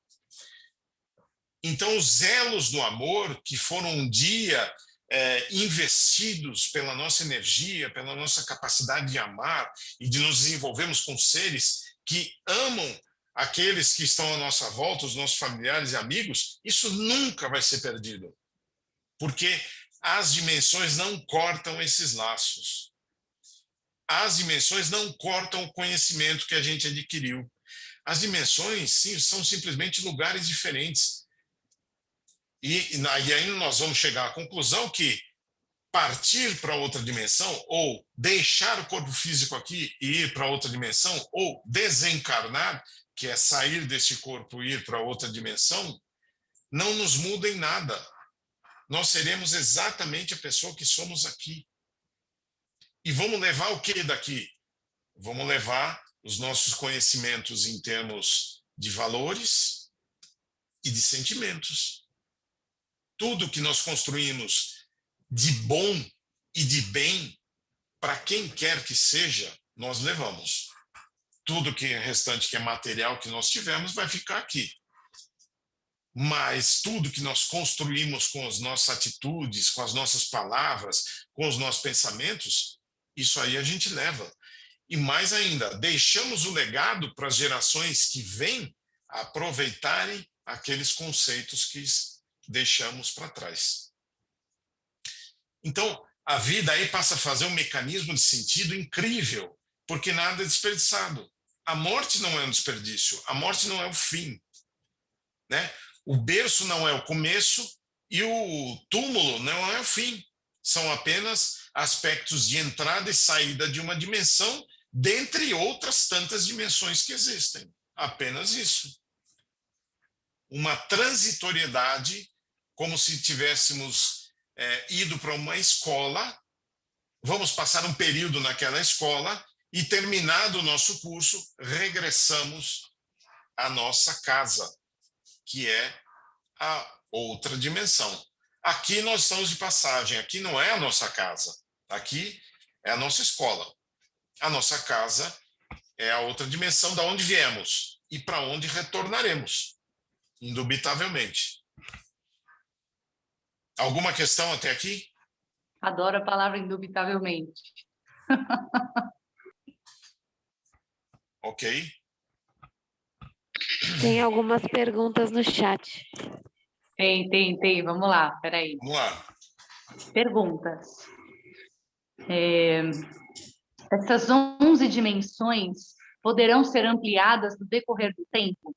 Então, os elos do amor que foram um dia investidos pela nossa energia, pela nossa capacidade de amar e de nos desenvolvermos com seres que amam aqueles que estão à nossa volta, os nossos familiares e amigos, isso nunca vai ser perdido. Porque as dimensões não cortam esses laços. As dimensões não cortam o conhecimento que a gente adquiriu. As dimensões, sim, são simplesmente lugares diferentes. E aí nós vamos chegar à conclusão que partir para outra dimensão, ou deixar o corpo físico aqui e ir para outra dimensão, ou desencarnar, que é sair desse corpo e ir para outra dimensão, não nos muda em nada. Nós seremos exatamente a pessoa que somos aqui. E vamos levar o que daqui? Vamos levar os nossos conhecimentos em termos de valores e de sentimentos. Tudo que nós construímos de bom e de bem, para quem quer que seja, nós levamos. Tudo que é restante, que é material que nós tivermos, vai ficar aqui. Mas tudo que nós construímos com as nossas atitudes, com as nossas palavras, com os nossos pensamentos, isso aí a gente leva. E mais ainda, deixamos o legado para as gerações que vêm aproveitarem aqueles conceitos que deixamos para trás. Então, a vida aí passa a fazer um mecanismo de sentido incrível, porque nada é desperdiçado. A morte não é um desperdício, a morte não é o fim, né? O berço não é o começo e o túmulo não é o fim. São apenas aspectos de entrada e saída de uma dimensão, dentre outras tantas dimensões que existem. Apenas isso. Uma transitoriedade, como se tivéssemos ido para uma escola, vamos passar um período naquela escola e, terminado o nosso curso, regressamos à nossa casa, que é a outra dimensão. Aqui nós estamos de passagem, aqui não é a nossa casa, aqui é a nossa escola. A nossa casa é a outra dimensão da onde viemos e para onde retornaremos, indubitavelmente. Alguma questão até aqui? Adoro a palavra indubitavelmente. Ok. Tem algumas perguntas no chat. Tem. Vamos lá, peraí. Vamos lá. Perguntas. Essas 11 dimensões poderão ser ampliadas no decorrer do tempo?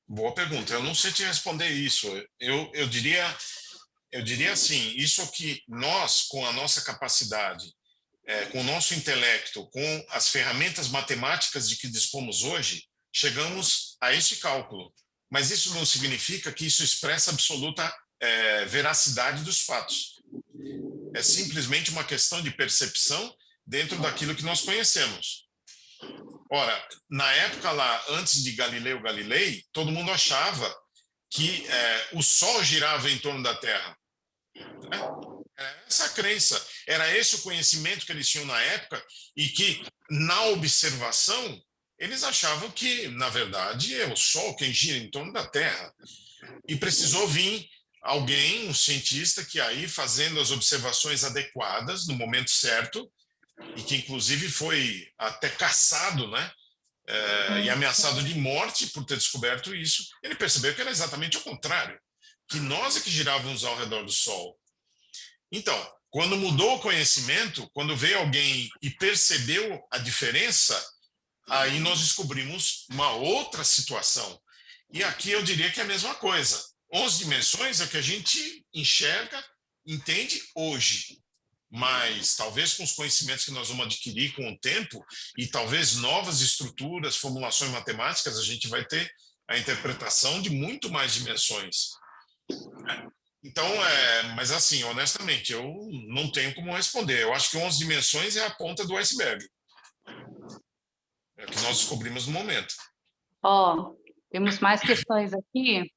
Boa pergunta. Eu não sei te responder isso. Eu diria assim, isso que nós, com a nossa capacidade, com o nosso intelecto, com as ferramentas matemáticas de que dispomos hoje, chegamos a este cálculo. Mas isso não significa que isso expressa absoluta veracidade dos fatos. É simplesmente uma questão de percepção dentro daquilo que nós conhecemos. Ora, na época lá, antes de Galileu Galilei, todo mundo achava que o Sol girava em torno da Terra. Né? Era essa a crença, era esse o conhecimento que eles tinham na época e que, na observação, eles achavam que, na verdade, é o Sol quem gira em torno da Terra. E precisou vir alguém, um cientista, que aí, fazendo as observações adequadas, no momento certo, e que, inclusive, foi até caçado, né? E ameaçado de morte por ter descoberto isso, ele percebeu que era exatamente o contrário, que nós é que girávamos ao redor do Sol. Então, quando mudou o conhecimento, quando veio alguém e percebeu a diferença, aí nós descobrimos uma outra situação. E aqui eu diria que é a mesma coisa. 11 dimensões é o que a gente enxerga, entende hoje. Mas talvez com os conhecimentos que nós vamos adquirir com o tempo e talvez novas estruturas, formulações matemáticas, a gente vai ter a interpretação de muito mais dimensões. Então, mas assim, honestamente, eu não tenho como responder. Eu acho que 11 dimensões é a ponta do iceberg. É o que nós descobrimos no momento. Temos mais questões aqui.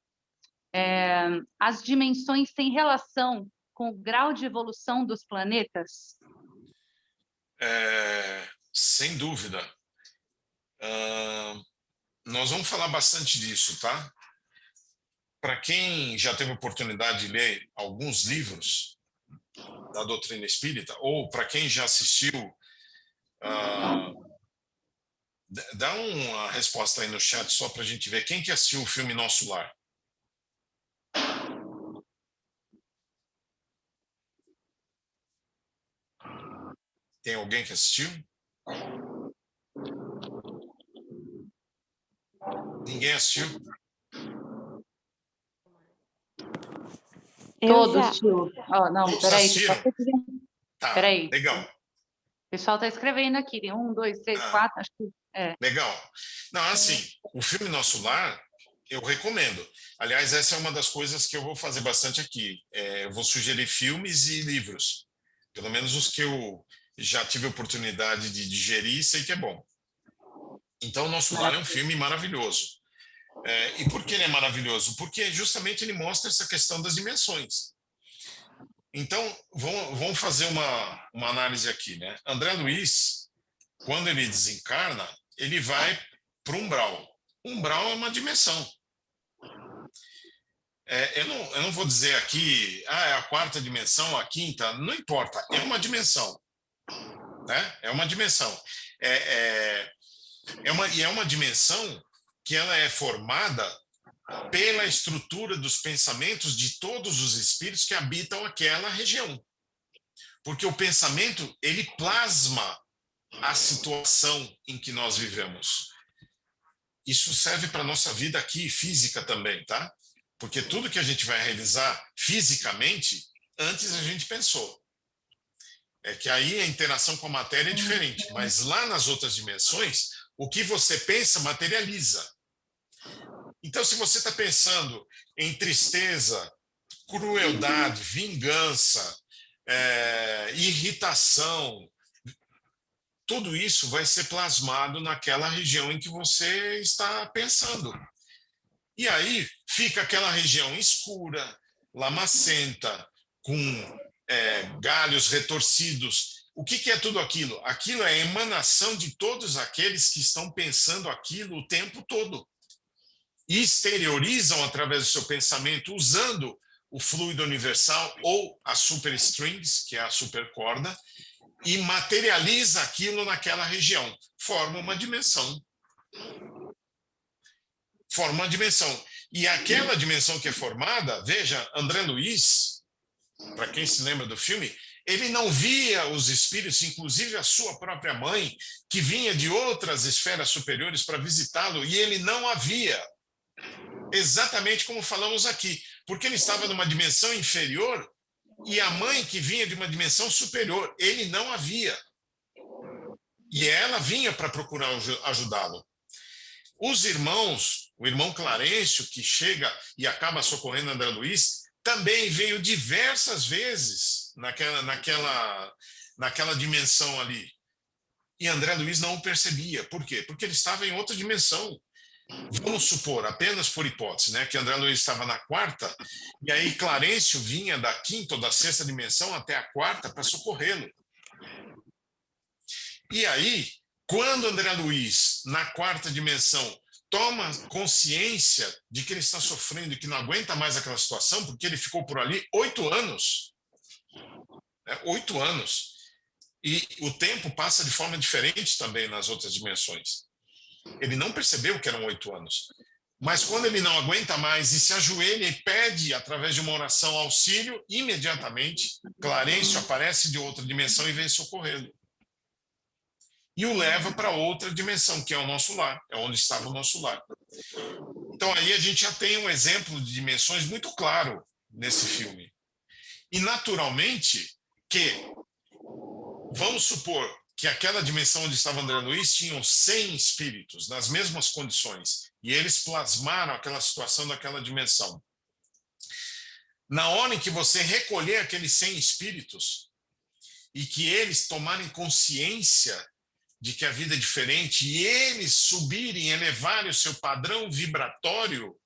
As dimensões têm relação com o grau de evolução dos planetas? Sem dúvida. Nós vamos falar bastante disso, tá? Para quem já teve oportunidade de ler alguns livros da doutrina espírita, ou para quem já assistiu, dá uma resposta aí no chat só para a gente ver. Quem que assistiu o filme Nosso Lar? Tem alguém que assistiu? Ninguém assistiu? Todos, tio. Não, Todos peraí. assistiram? Tá, Peraí. legal. O pessoal está escrevendo aqui. Tem 1, 2, 3, 4, acho que... Legal. Não, assim, o filme Nosso Lar, eu recomendo. Aliás, essa é uma das coisas que eu vou fazer bastante aqui. Eu vou sugerir filmes e livros. Pelo menos os que eu já tive a oportunidade de digerir e sei que é bom. Então, Nosso Lar é um filme maravilhoso. E por que ele é maravilhoso? Porque justamente ele mostra essa questão das dimensões. Então, vamos fazer uma análise aqui, né? André Luiz, quando ele desencarna, ele vai para o umbral. O umbral é uma dimensão. Eu não vou dizer aqui, é a quarta dimensão, a quinta, não importa, é uma dimensão. Né? É uma dimensão. E é uma dimensão que ela é formada pela estrutura dos pensamentos de todos os espíritos que habitam aquela região. Porque o pensamento, ele plasma a situação em que nós vivemos. Isso serve para a nossa vida aqui, física também, tá? Porque tudo que a gente vai realizar fisicamente, antes a gente pensou. É que aí a interação com a matéria é diferente, mas lá nas outras dimensões, o que você pensa materializa. Então, se você está pensando em tristeza, crueldade, vingança, irritação, tudo isso vai ser plasmado naquela região em que você está pensando. E aí fica aquela região escura, lamacenta, com galhos retorcidos. O que é tudo aquilo? Aquilo é a emanação de todos aqueles que estão pensando aquilo o tempo todo. E exteriorizam através do seu pensamento, usando o fluido universal ou a superstrings, que é a supercorda, e materializa aquilo naquela região. Forma uma dimensão. Forma uma dimensão. E aquela dimensão que é formada, veja, André Luiz, para quem se lembra do filme, ele não via os espíritos, inclusive a sua própria mãe, que vinha de outras esferas superiores para visitá-lo, e ele não a via. Exatamente como falamos aqui, porque ele estava numa dimensão inferior e a mãe que vinha de uma dimensão superior, ele não havia. E ela vinha para procurar ajudá-lo. Os irmãos, o irmão Clarencio, que chega e acaba socorrendo André Luiz, também veio diversas vezes naquela dimensão ali. E André Luiz não o percebia. Por quê? Porque ele estava em outra dimensão. Vamos supor, apenas por hipótese, né, que André Luiz estava na quarta, e aí Clarencio vinha da quinta ou da sexta dimensão até a quarta para socorrê-lo. E aí, quando André Luiz, na quarta dimensão, toma consciência de que ele está sofrendo e que não aguenta mais aquela situação, porque ele ficou por ali 8 anos, né, 8 anos, e o tempo passa de forma diferente também nas outras dimensões. Ele não percebeu que eram 8 anos. Mas quando ele não aguenta mais e se ajoelha e pede, através de uma oração, auxílio, imediatamente, Clarencio aparece de outra dimensão e vem socorrê-lo. E o leva para outra dimensão, que é o nosso lar, é onde estava o nosso lar. Então aí a gente já tem um exemplo de dimensões muito claro nesse filme. E naturalmente que, vamos supor que aquela dimensão onde estava André Luiz tinham 100 espíritos, nas mesmas condições, e eles plasmaram aquela situação daquela dimensão. Na hora em que você recolher aqueles 100 espíritos e que eles tomarem consciência de que a vida é diferente e eles subirem, elevarem o seu padrão vibratório,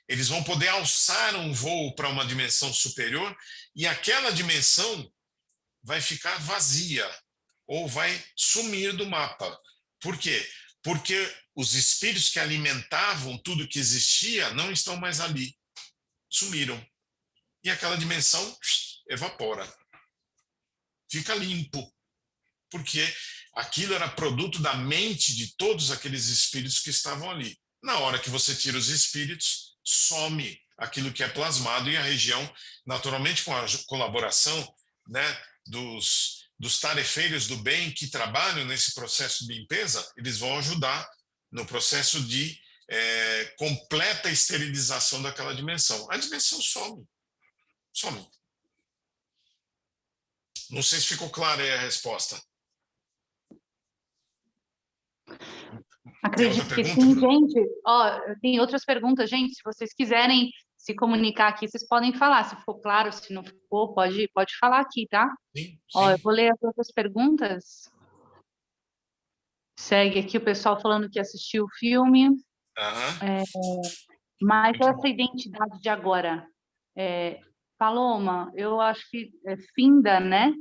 eles vão poder alçar um voo para uma dimensão superior e aquela dimensão vai ficar vazia ou vai sumir do mapa. Por quê? Porque os espíritos que alimentavam tudo que existia não estão mais ali. Sumiram. E aquela dimensão evapora. Fica limpo. Porque aquilo era produto da mente de todos aqueles espíritos que estavam ali. Na hora que você tira os espíritos, some aquilo que é plasmado e a região, naturalmente com a colaboração, né, dos tarefeiros do bem que trabalham nesse processo de limpeza, eles vão ajudar no processo de completa esterilização daquela dimensão. A dimensão some. Some. Não sei se ficou clara aí a resposta. Acredito que sim, gente. Ó, tem outras perguntas, gente. Se vocês quiserem se comunicar aqui, vocês podem falar. Se ficou claro, se não ficou, pode falar aqui, tá? Sim, sim. Ó, eu vou ler as outras perguntas. Segue aqui o pessoal falando que assistiu o filme. Mas Muito essa bom. identidade de agora, Paloma, eu acho que é Finda, né?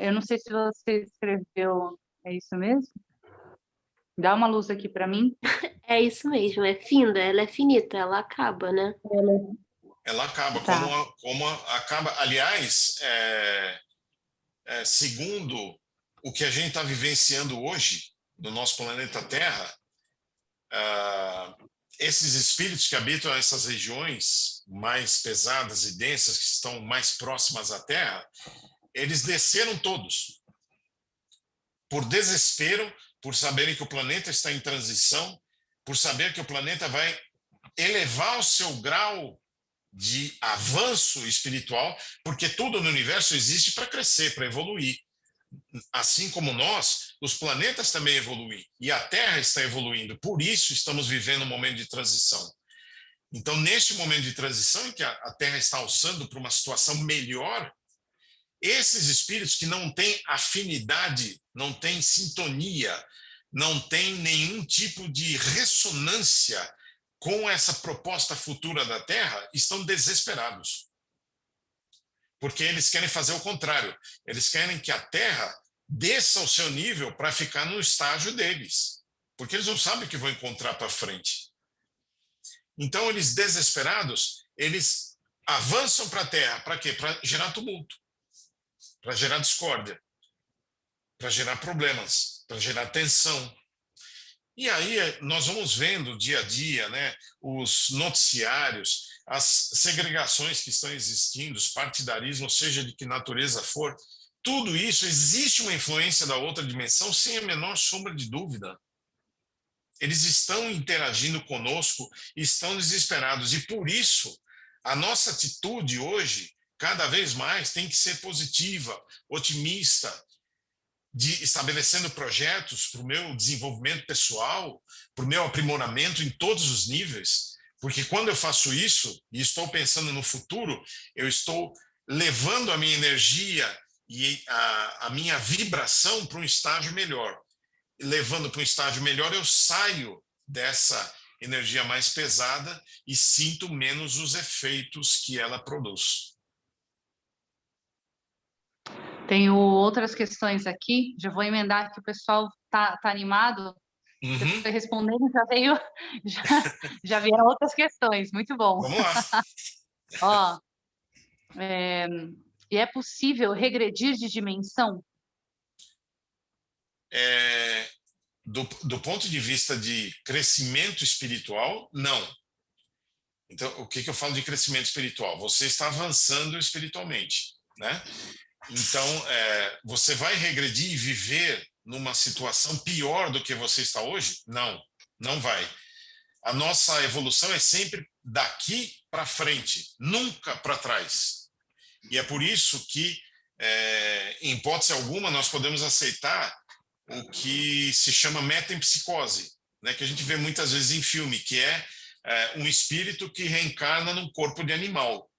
Eu não sei se você escreveu, é isso mesmo? Dá uma luz aqui para mim. É isso mesmo, é finda, ela é finita, ela acaba, né? Ela acaba, Tá. como acaba. Aliás, segundo o que a gente está vivenciando hoje no nosso planeta Terra, esses espíritos que habitam essas regiões mais pesadas e densas, que estão mais próximas à Terra, eles desceram todos. Por desespero, por saberem que o planeta está em transição, por saber que o planeta vai elevar o seu grau de avanço espiritual, porque tudo no universo existe para crescer, para evoluir. Assim como nós, os planetas também evoluem e a Terra está evoluindo. Por isso estamos vivendo um momento de transição. Então, neste momento de transição em que a Terra está alçando para uma situação melhor, esses espíritos que não têm afinidade, não têm sintonia, não têm nenhum tipo de ressonância com essa proposta futura da Terra, estão desesperados. Porque eles querem fazer o contrário. Eles querem que a Terra desça ao seu nível para ficar no estágio deles. Porque eles não sabem o que vão encontrar para frente. Então, eles desesperados, eles avançam para a Terra. Para quê? Para gerar tumulto. Para gerar discórdia. Para gerar problemas. Para gerar tensão. E aí nós vamos vendo dia a dia, né, os noticiários, as segregações que estão existindo, os partidarismos, seja de que natureza for, tudo isso, existe uma influência da outra dimensão sem a menor sombra de dúvida. eles estão interagindo conosco, estão desesperados. E por isso, a nossa atitude hoje, cada vez mais, tem que ser positiva, otimista, estabelecendo projetos para o meu desenvolvimento pessoal, para o meu aprimoramento em todos os níveis, porque quando eu faço isso e estou pensando no futuro, eu estou levando a minha energia e a minha vibração para um estágio melhor. Levando para um estágio melhor, eu saio dessa energia mais pesada e sinto menos os efeitos que ela produz. Tenho outras questões aqui, já vou emendar que o pessoal tá animado. Você foi respondendo, já vieram outras questões, muito bom. Vamos lá. Ó, e é possível regredir de dimensão? Do ponto de vista de crescimento espiritual, não. Então, o que eu falo de crescimento espiritual? Você está avançando espiritualmente, né? Então, você vai regredir e viver numa situação pior do que você está hoje? Não, não vai. A nossa evolução é sempre daqui para frente, nunca para trás. E é por isso que, em hipótese alguma, nós podemos aceitar o que se chama metempsicose, né, que a gente vê muitas vezes em filme, que é um espírito que reencarna num corpo de animal.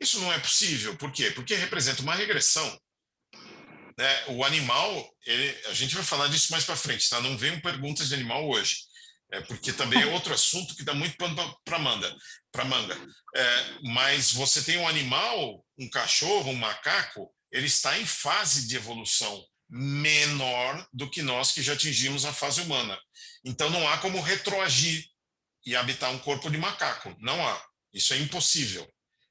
Isso não é possível. Por quê? Porque representa uma regressão. Né? O animal, a gente vai falar disso mais para frente, tá? Não venham perguntas de animal hoje, porque também é outro assunto que dá muito pano para manga. Mas você tem um animal, um cachorro, um macaco, ele está em fase de evolução menor do que nós que já atingimos a fase humana. Então não há como retroagir e habitar um corpo de macaco. Não há. Isso é impossível.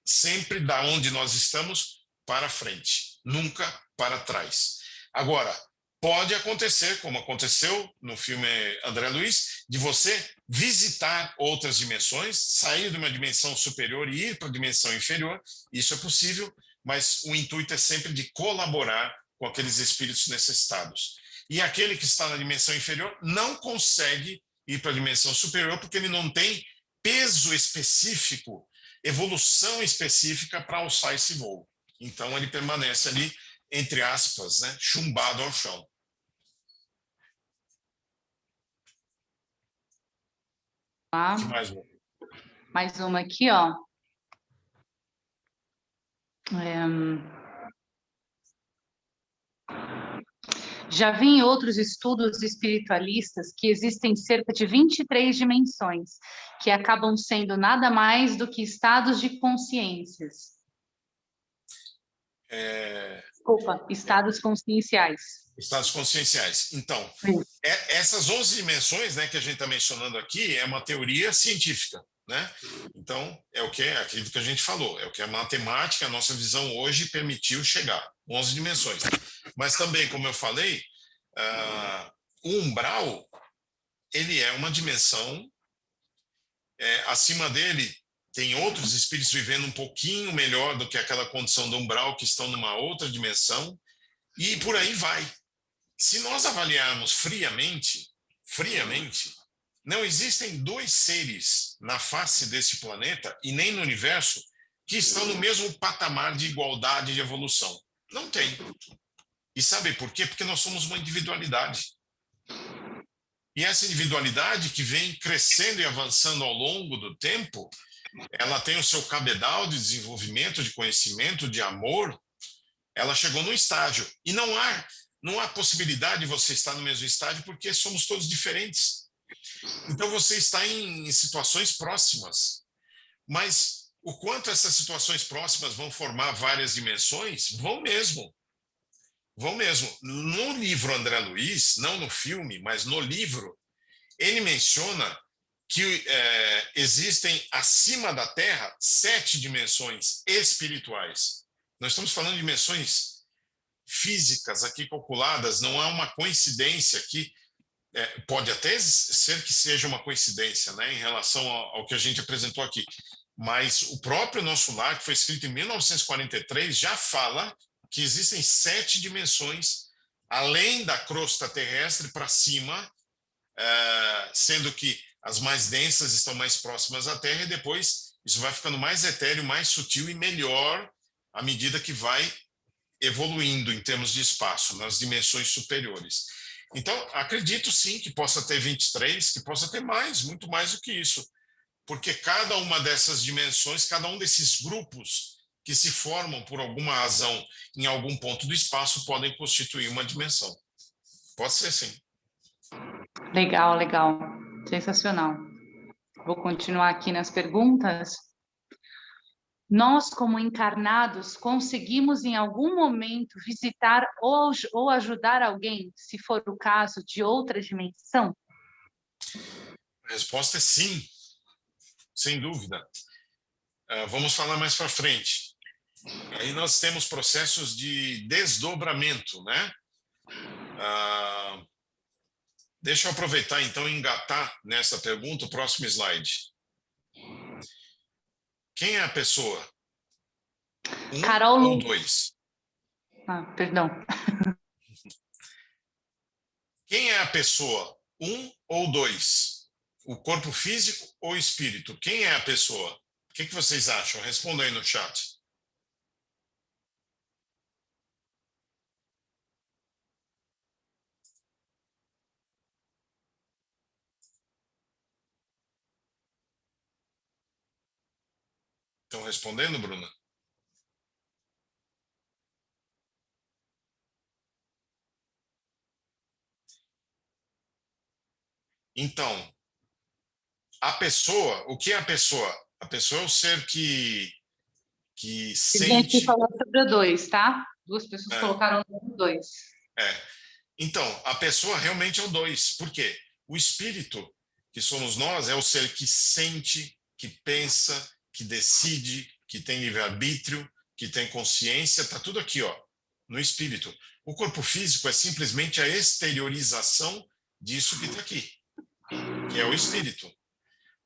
Sempre da onde nós estamos para frente, nunca para trás. Agora, pode acontecer, como aconteceu no filme André Luiz, de você visitar outras dimensões, sair de uma dimensão superior e ir para a dimensão inferior. Isso é possível, mas o intuito é sempre de colaborar com aqueles espíritos necessitados. E aquele que está na dimensão inferior não consegue ir para a dimensão superior porque ele não tem peso específico, evolução específica para alçar esse voo. Então ele permanece ali, entre aspas, né, chumbado ao chão. Ah, mais uma aqui, ó. Já vi em outros estudos espiritualistas que existem cerca de 23 dimensões, que acabam sendo nada mais do que estados de consciências. Desculpa, estados conscienciais. Estados conscienciais. Então, essas 11 dimensões, né, que a gente está mencionando aqui é uma teoria científica, né? Então, é o que aquilo que a gente falou, é o que a matemática, a nossa visão hoje permitiu chegar, 11 dimensões. Mas também, como eu falei, o umbral, ele é uma dimensão, acima dele tem outros espíritos vivendo um pouquinho melhor do que aquela condição do umbral, que estão numa outra dimensão, e por aí vai. Se nós avaliarmos friamente, não existem dois seres na face desse planeta e nem no universo que estão no mesmo patamar de igualdade de evolução. Não tem. E sabe por quê? Porque nós somos uma individualidade. E essa individualidade que vem crescendo e avançando ao longo do tempo, ela tem o seu cabedal de desenvolvimento, de conhecimento, de amor, ela chegou num estágio. E não há possibilidade de você estar no mesmo estágio porque somos todos diferentes. Então você está em situações próximas. Mas o quanto essas situações próximas vão formar várias dimensões? Vão mesmo. Vão mesmo. No livro André Luiz, não no filme, mas no livro, ele menciona que existem acima da Terra 7 dimensões espirituais. Nós estamos falando de dimensões físicas aqui calculadas, não há uma coincidência aqui. Pode até ser que seja uma coincidência, né, em relação ao que a gente apresentou aqui, mas o próprio Nosso Lar, que foi escrito em 1943, já fala que existem 7 dimensões, além da crosta terrestre para cima, sendo que as mais densas estão mais próximas à Terra, e depois isso vai ficando mais etéreo, mais sutil e melhor à medida que vai evoluindo em termos de espaço, nas dimensões superiores. Então, acredito sim que possa ter 23, que possa ter mais, muito mais do que isso, porque cada uma dessas dimensões, cada um desses grupos que se formam por alguma razão em algum ponto do espaço podem constituir uma dimensão. Pode ser sim. Legal, legal. Sensacional. Vou continuar aqui nas perguntas. Nós, como encarnados, conseguimos em algum momento visitar ou ajudar alguém, se for o caso, de outra dimensão? A resposta é sim, sem dúvida. Vamos falar mais para frente. Aí nós temos processos de desdobramento, né? Deixa eu aproveitar então e engatar nessa pergunta o próximo slide. Quem é a pessoa? Carol ou 2? Perdão. Quem é a pessoa? ou 2? O corpo físico ou o espírito? Quem é a pessoa? O que vocês acham? Respondam aí no chat. Estão respondendo, Bruna? Então, a pessoa, o que é a pessoa? A pessoa é o ser que A sente... gente falou sobre o 2, tá? Duas pessoas colocaram o 2. Então, a pessoa realmente é o 2. Por quê? O espírito, que somos nós, é o ser que sente, que pensa, que decide, que tem livre-arbítrio, que tem consciência, está tudo aqui, ó, no espírito. O corpo físico é simplesmente a exteriorização disso que está aqui, que é o espírito.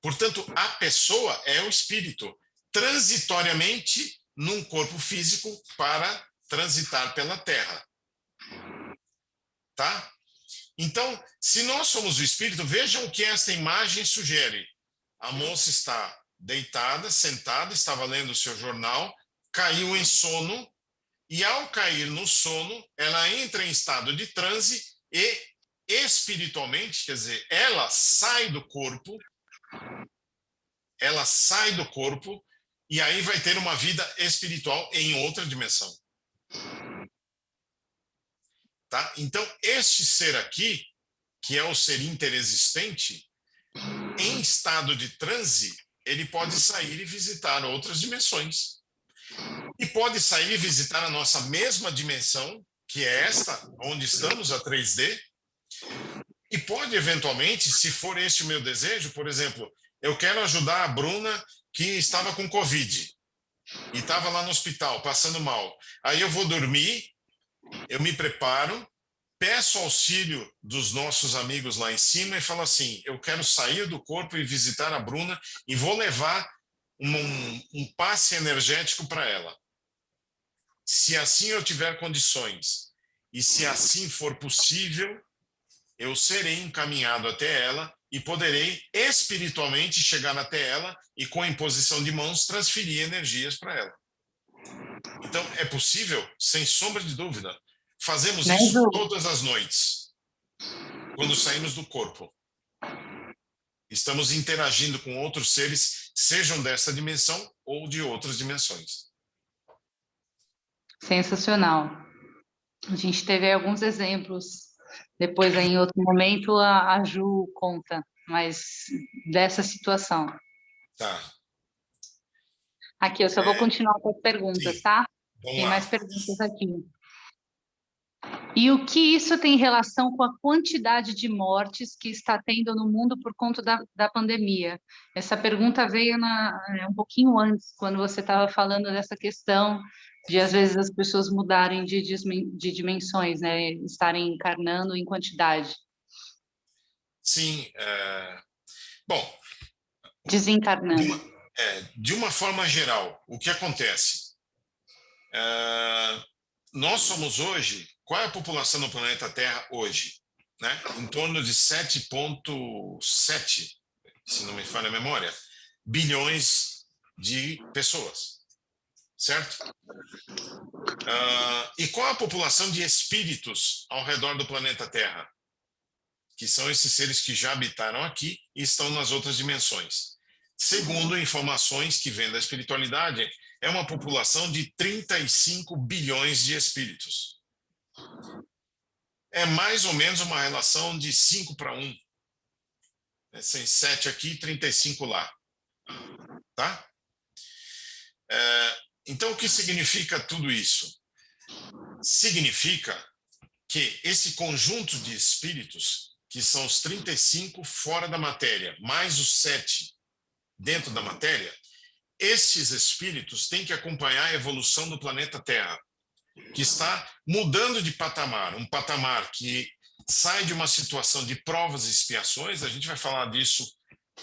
Portanto, a pessoa é o espírito, transitoriamente num corpo físico para transitar pela Terra. Tá? Então, se nós somos o espírito, vejam o que esta imagem sugere. A moça está deitada, sentada, estava lendo o seu jornal, caiu em sono, e ao cair no sono, ela entra em estado de transe e espiritualmente, quer dizer, ela sai do corpo, e aí vai ter uma vida espiritual em outra dimensão. Tá? Então, este ser aqui, que é o ser interexistente, em estado de transe, ele pode sair e visitar outras dimensões. E pode sair e visitar a nossa mesma dimensão, que é esta, onde estamos, a 3D, e pode, eventualmente, se for este o meu desejo, por exemplo, eu quero ajudar a Bruna, que estava com Covid, e estava lá no hospital, passando mal. Aí eu vou dormir, eu me preparo, peço auxílio dos nossos amigos lá em cima e falo assim, eu quero sair do corpo e visitar a Bruna e vou levar um passe energético para ela. Se assim eu tiver condições e se assim for possível, eu serei encaminhado até ela e poderei espiritualmente chegar até ela e com a imposição de mãos transferir energias para ela. Então, é possível, sem sombra de dúvida. Fazemos isso todas as noites, quando saímos do corpo. Estamos interagindo com outros seres, sejam dessa dimensão ou de outras dimensões. Sensacional. A gente teve aí alguns exemplos. Depois, aí, em outro momento, a Ju conta mais dessa situação. Tá. Aqui, eu só vou continuar com as perguntas, Sim. tá? Vamos Tem lá. mais perguntas aqui. E o que isso tem relação com a quantidade de mortes que está tendo no mundo por conta da pandemia? Essa pergunta veio um pouquinho antes, quando você estava falando dessa questão de, às vezes, as pessoas mudarem de dimensões, né? Estarem encarnando em quantidade. Sim. Bom... Desencarnando. De uma forma geral, o que acontece? Nós somos hoje... Qual é a população no planeta Terra hoje? né? Em torno de 7,7, se não me falha a memória, bilhões de pessoas, certo? E qual a população de espíritos ao redor do planeta Terra? Que são esses seres que já habitaram aqui e estão nas outras dimensões. Segundo informações que vêm da espiritualidade, é uma população de 35 bilhões de espíritos. É mais ou menos uma relação de 5:1. 7 aqui, 35 lá. Tá? Então, o que significa tudo isso? Significa que esse conjunto de espíritos, que são os 35 fora da matéria, mais os 7 dentro da matéria, estes espíritos têm que acompanhar a evolução do planeta Terra, que está mudando de patamar, um patamar que sai de uma situação de provas e expiações. A gente vai falar disso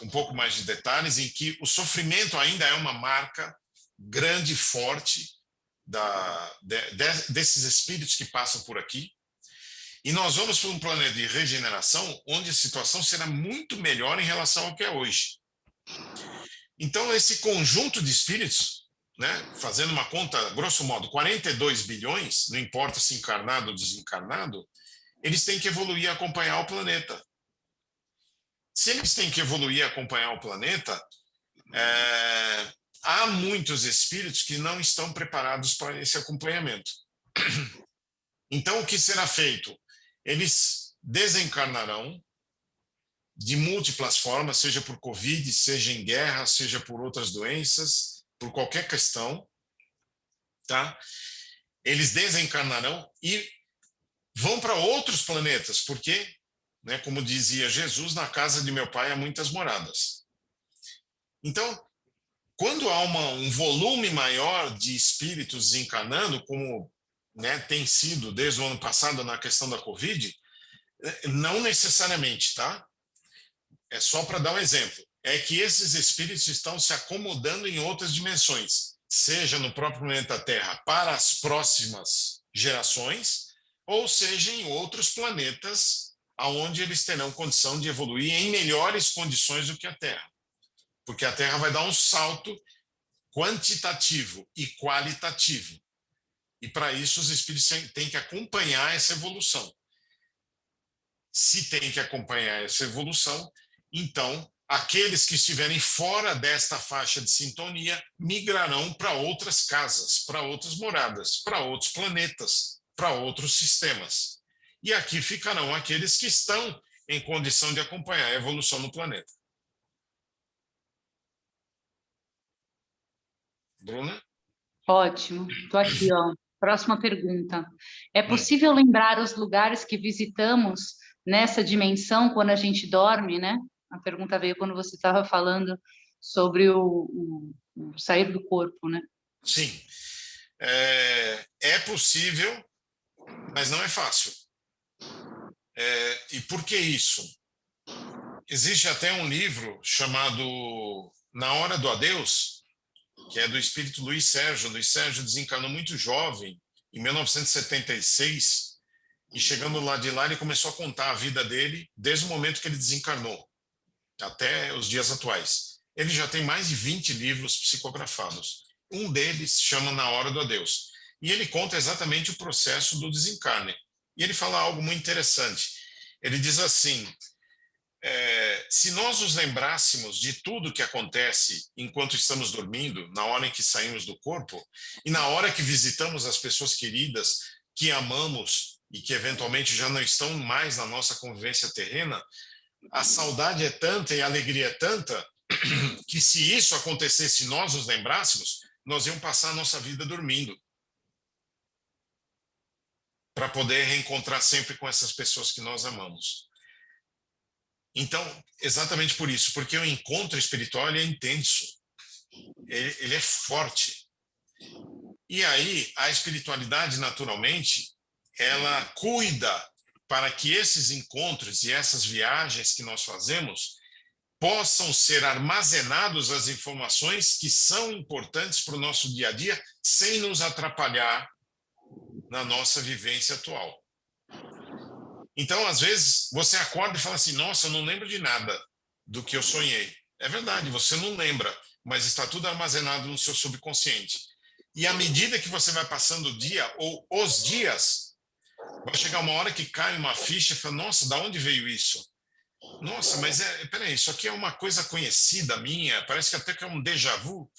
um pouco mais de detalhes, em que o sofrimento ainda é uma marca grande e forte desses espíritos que passam por aqui. E nós vamos para um planeta de regeneração, onde a situação será muito melhor em relação ao que é hoje. Então, esse conjunto de espíritos, né, fazendo uma conta, grosso modo, 42 bilhões, não importa se encarnado ou desencarnado, eles têm que evoluir e acompanhar o planeta. Se eles têm que evoluir e acompanhar o planeta, há muitos espíritos que não estão preparados para esse acompanhamento. Então, o que será feito? Eles desencarnarão de múltiplas formas, seja por Covid, seja em guerra, seja por outras doenças, por qualquer questão, tá? Eles desencarnarão e vão para outros planetas, porque, né, como dizia Jesus, na casa de meu pai há muitas moradas. Então, quando há um volume maior de espíritos desencarnando, como, né, tem sido desde o ano passado na questão da Covid, não necessariamente, tá? É só para dar um exemplo. É que esses espíritos estão se acomodando em outras dimensões, seja no próprio planeta Terra para as próximas gerações, ou seja em outros planetas onde eles terão condição de evoluir em melhores condições do que a Terra. Porque a Terra vai dar um salto quantitativo e qualitativo. E para isso os espíritos têm que acompanhar essa evolução. Se tem que acompanhar essa evolução, então aqueles que estiverem fora desta faixa de sintonia migrarão para outras casas, para outras moradas, para outros planetas, para outros sistemas. E aqui ficarão aqueles que estão em condição de acompanhar a evolução no planeta. Bruna? Ótimo. Estou aqui, ó. Próxima pergunta. É possível lembrar os lugares que visitamos nessa dimensão quando a gente dorme, né? A pergunta veio quando você estava falando sobre o sair do corpo, né? Sim. É possível, mas não é fácil. E por que isso? Existe até um livro chamado Na Hora do Adeus, que é do espírito Luiz Sérgio. Luiz Sérgio desencarnou muito jovem, em 1976, e chegando lá de lá, ele começou a contar a vida dele desde o momento que ele desencarnou, até os dias atuais. Ele já tem mais de 20 livros psicografados. Um deles chama Na Hora do Adeus. E ele conta exatamente o processo do desencarne. E ele fala algo muito interessante. Ele diz assim: se nós nos lembrássemos de tudo que acontece enquanto estamos dormindo, na hora em que saímos do corpo, e na hora que visitamos as pessoas queridas que amamos e que eventualmente já não estão mais na nossa convivência terrena, a saudade é tanta e a alegria é tanta que, se isso acontecesse e nós nos lembrássemos, nós íamos passar a nossa vida dormindo, para poder reencontrar sempre com essas pessoas que nós amamos. Então, exatamente por isso, porque o encontro espiritual ele é intenso, ele é forte. E aí, a espiritualidade, naturalmente, ela cuida para que esses encontros e essas viagens que nós fazemos possam ser armazenados as informações que são importantes para o nosso dia a dia, sem nos atrapalhar na nossa vivência atual. Então, às vezes, você acorda e fala assim, nossa, eu não lembro de nada do que eu sonhei. É verdade, você não lembra, mas está tudo armazenado no seu subconsciente. E à medida que você vai passando o dia, ou os dias, vai chegar uma hora que cai uma ficha e fala, nossa, da onde veio isso? Nossa, mas peraí, isso aqui é uma coisa conhecida minha, parece que até que é um déjà vu.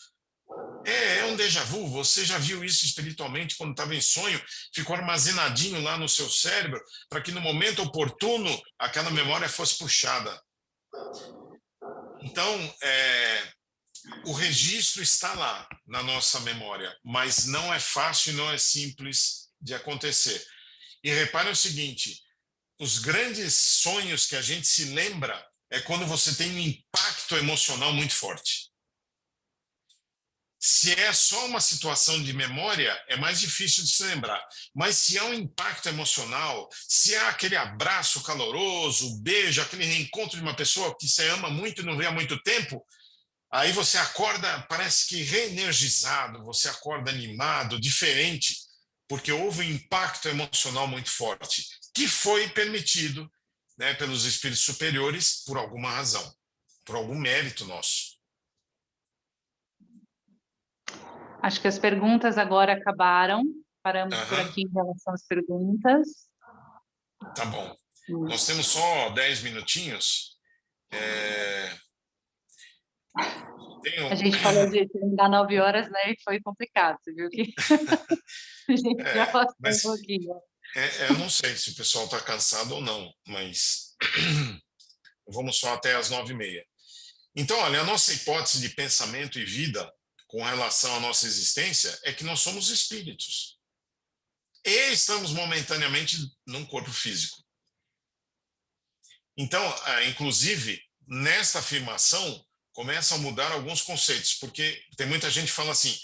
É um déjà vu, você já viu isso espiritualmente quando estava em sonho, ficou armazenadinho lá no seu cérebro, para que no momento oportuno aquela memória fosse puxada. Então, o registro está lá na nossa memória, mas não é fácil e não é simples de acontecer. E repare o seguinte, os grandes sonhos que a gente se lembra é quando você tem um impacto emocional muito forte. Se é só uma situação de memória, é mais difícil de se lembrar. Mas se há um impacto emocional, se há aquele abraço caloroso, o beijo, aquele reencontro de uma pessoa que você ama muito e não vê há muito tempo, aí você acorda, parece que reenergizado, você acorda animado, diferente, porque houve um impacto emocional muito forte, que foi permitido, né, pelos espíritos superiores por alguma razão, por algum mérito nosso. Acho que as perguntas agora acabaram. Paramos por aqui em relação às perguntas. Tá bom. Nós temos só 10 minutinhos. A gente falou de terminar 9 horas, né? E foi complicado, você viu que a gente já passou um pouquinho. Eu não sei se o pessoal está cansado ou não, mas vamos só até as 9h30. Então, olha, a nossa hipótese de pensamento e vida com relação à nossa existência é que nós somos espíritos. E estamos momentaneamente num corpo físico. Então, inclusive, nesta afirmação, começam a mudar alguns conceitos, porque tem muita gente que fala assim,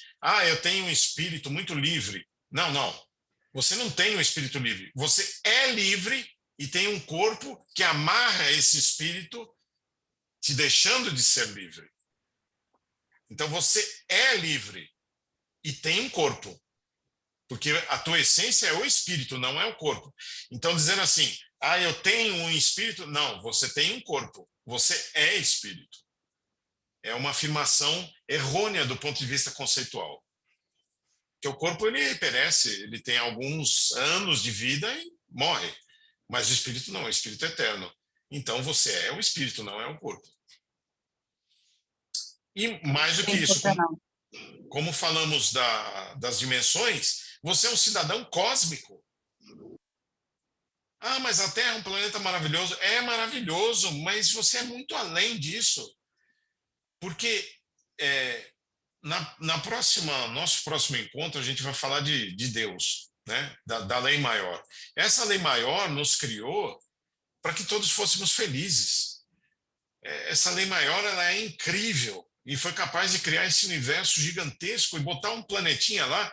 eu tenho um espírito muito livre. Não, não. Você não tem um espírito livre. Você é livre e tem um corpo que amarra esse espírito, te deixando de ser livre. Então, você é livre e tem um corpo. Porque a tua essência é o espírito, não é o corpo. Então, dizendo assim, eu tenho um espírito. Não, você tem um corpo. Você é espírito. É uma afirmação errônea do ponto de vista conceitual. Porque o corpo, ele perece, ele tem alguns anos de vida e morre. Mas o espírito não, o espírito é eterno. Então, você é o espírito, não é o corpo. E mais do que isso, como falamos das dimensões, você é um cidadão cósmico. Mas a Terra é um planeta maravilhoso. É maravilhoso, mas você é muito além disso. Porque nosso próximo encontro, a gente vai falar de Deus, né? da lei maior. Essa lei maior nos criou para que todos fôssemos felizes. Essa lei maior, ela é incrível e foi capaz de criar esse universo gigantesco e botar um planetinha lá.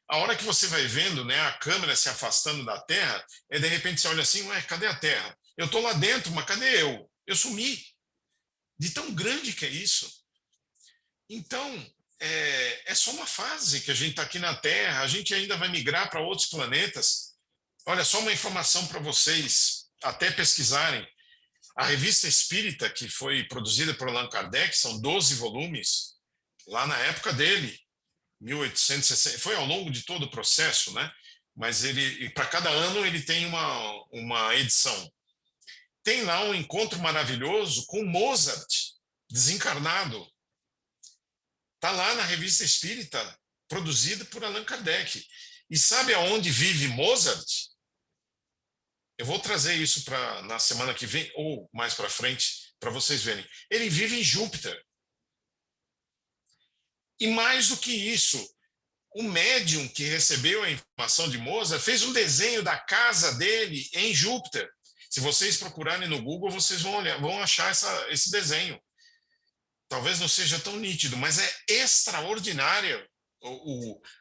A hora que você vai vendo, né, a câmera se afastando da Terra, de repente você olha assim, cadê a Terra? Eu estou lá dentro, mas cadê eu? Eu sumi. De tão grande que é isso. Então, é só uma fase que a gente está aqui na Terra, a gente ainda vai migrar para outros planetas. Olha, só uma informação para vocês até pesquisarem. A Revista Espírita, que foi produzida por Allan Kardec, são 12 volumes, lá na época dele, 1860, foi ao longo de todo o processo, né? Mas para cada ano ele tem uma edição. Tem lá um encontro maravilhoso com Mozart, desencarnado. Está lá na Revista Espírita, produzida por Allan Kardec. E sabe aonde vive Mozart? Eu vou trazer isso na semana que vem, ou mais para frente, para vocês verem. Ele vive em Júpiter. E mais do que isso, o médium que recebeu a informação de Mozart fez um desenho da casa dele em Júpiter. Se vocês procurarem no Google, vocês vão achar esse desenho. Talvez não seja tão nítido, mas é extraordinário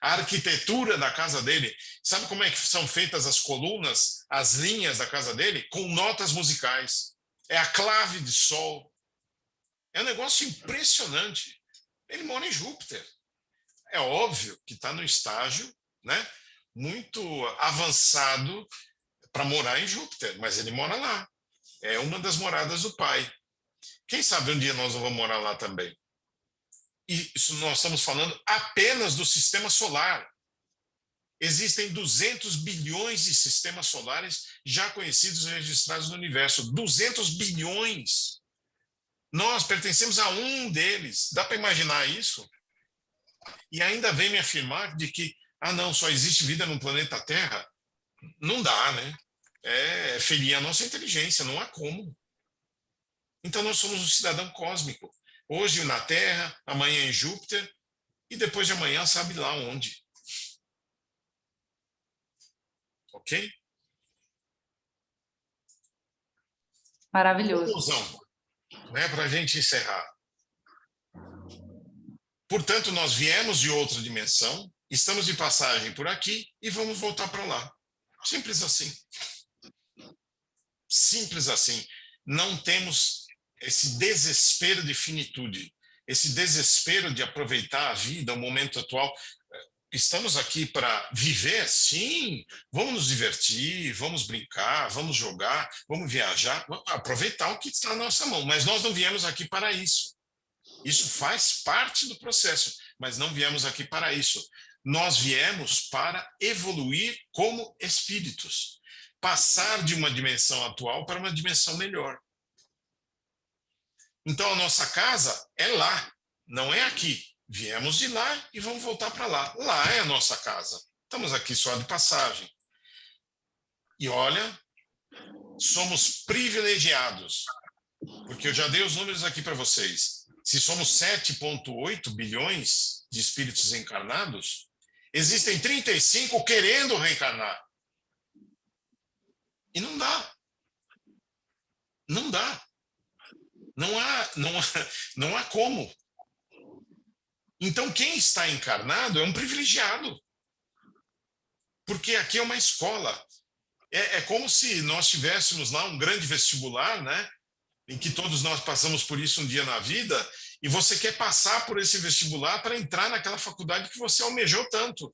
a arquitetura da casa dele. Sabe como é que são feitas as colunas, as linhas da casa dele? Com notas musicais. É a clave de sol. É um negócio impressionante. Ele mora em Júpiter. É óbvio que está no estágio, né, muito avançado para morar em Júpiter, mas ele mora lá. É uma das moradas do Pai. Quem sabe um dia nós não vamos morar lá também. E isso nós estamos falando apenas do sistema solar. Existem 200 bilhões de sistemas solares já conhecidos e registrados no universo. 200 bilhões! Nós pertencemos a um deles. Dá para imaginar isso? E ainda vem me afirmar de que, não, só existe vida no planeta Terra? Não dá, né? É ferir a nossa inteligência, não há como. Então nós somos um cidadão cósmico. Hoje na Terra, amanhã em Júpiter, e depois de amanhã sabe lá onde. Ok? Maravilhoso. Conclusão, né, para a gente encerrar. Portanto, nós viemos de outra dimensão, estamos de passagem por aqui e vamos voltar para lá. Simples assim. Simples assim. Não temos esse desespero de finitude, esse desespero de aproveitar a vida, o momento atual. Estamos aqui para viver? Sim. Vamos nos divertir, vamos brincar, vamos jogar, vamos viajar, vamos aproveitar o que está na nossa mão. Mas nós não viemos aqui para isso. Isso faz parte do processo, mas não viemos aqui para isso. Nós viemos para evoluir como espíritos, passar de uma dimensão atual para uma dimensão melhor. Então a nossa casa é lá, não é aqui. Viemos de lá e vamos voltar para lá. Lá é a nossa casa. Estamos aqui só de passagem. E olha, somos privilegiados, porque eu já dei os números aqui para vocês. Se somos 7,8 bilhões de espíritos encarnados, existem 35 querendo reencarnar. E não dá. Não dá. Não há como. Então, quem está encarnado é um privilegiado. Porque aqui é uma escola. É como se nós tivéssemos lá um grande vestibular, né? Em que todos nós passamos por isso um dia na vida, e você quer passar por esse vestibular para entrar naquela faculdade que você almejou tanto.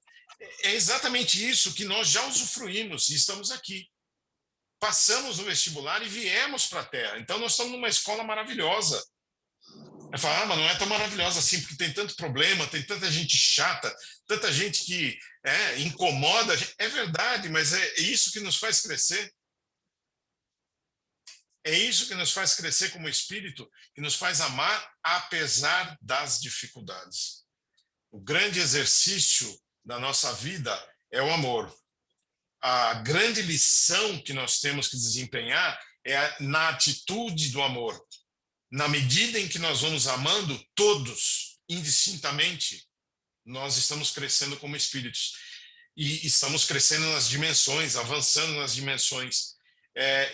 É exatamente isso que nós já usufruímos e estamos aqui. Passamos no vestibular e viemos para a Terra. Então, nós estamos numa escola maravilhosa. Vai falar, mas não é tão maravilhosa assim, porque tem tanto problema, tem tanta gente chata, tanta gente que incomoda. É verdade, mas é isso que nos faz crescer. É isso que nos faz crescer como espírito, que nos faz amar apesar das dificuldades. O grande exercício da nossa vida é o amor. A grande lição que nós temos que desempenhar é na atitude do amor. Na medida em que nós vamos amando todos, indistintamente, nós estamos crescendo como espíritos. E estamos crescendo nas dimensões, avançando nas dimensões.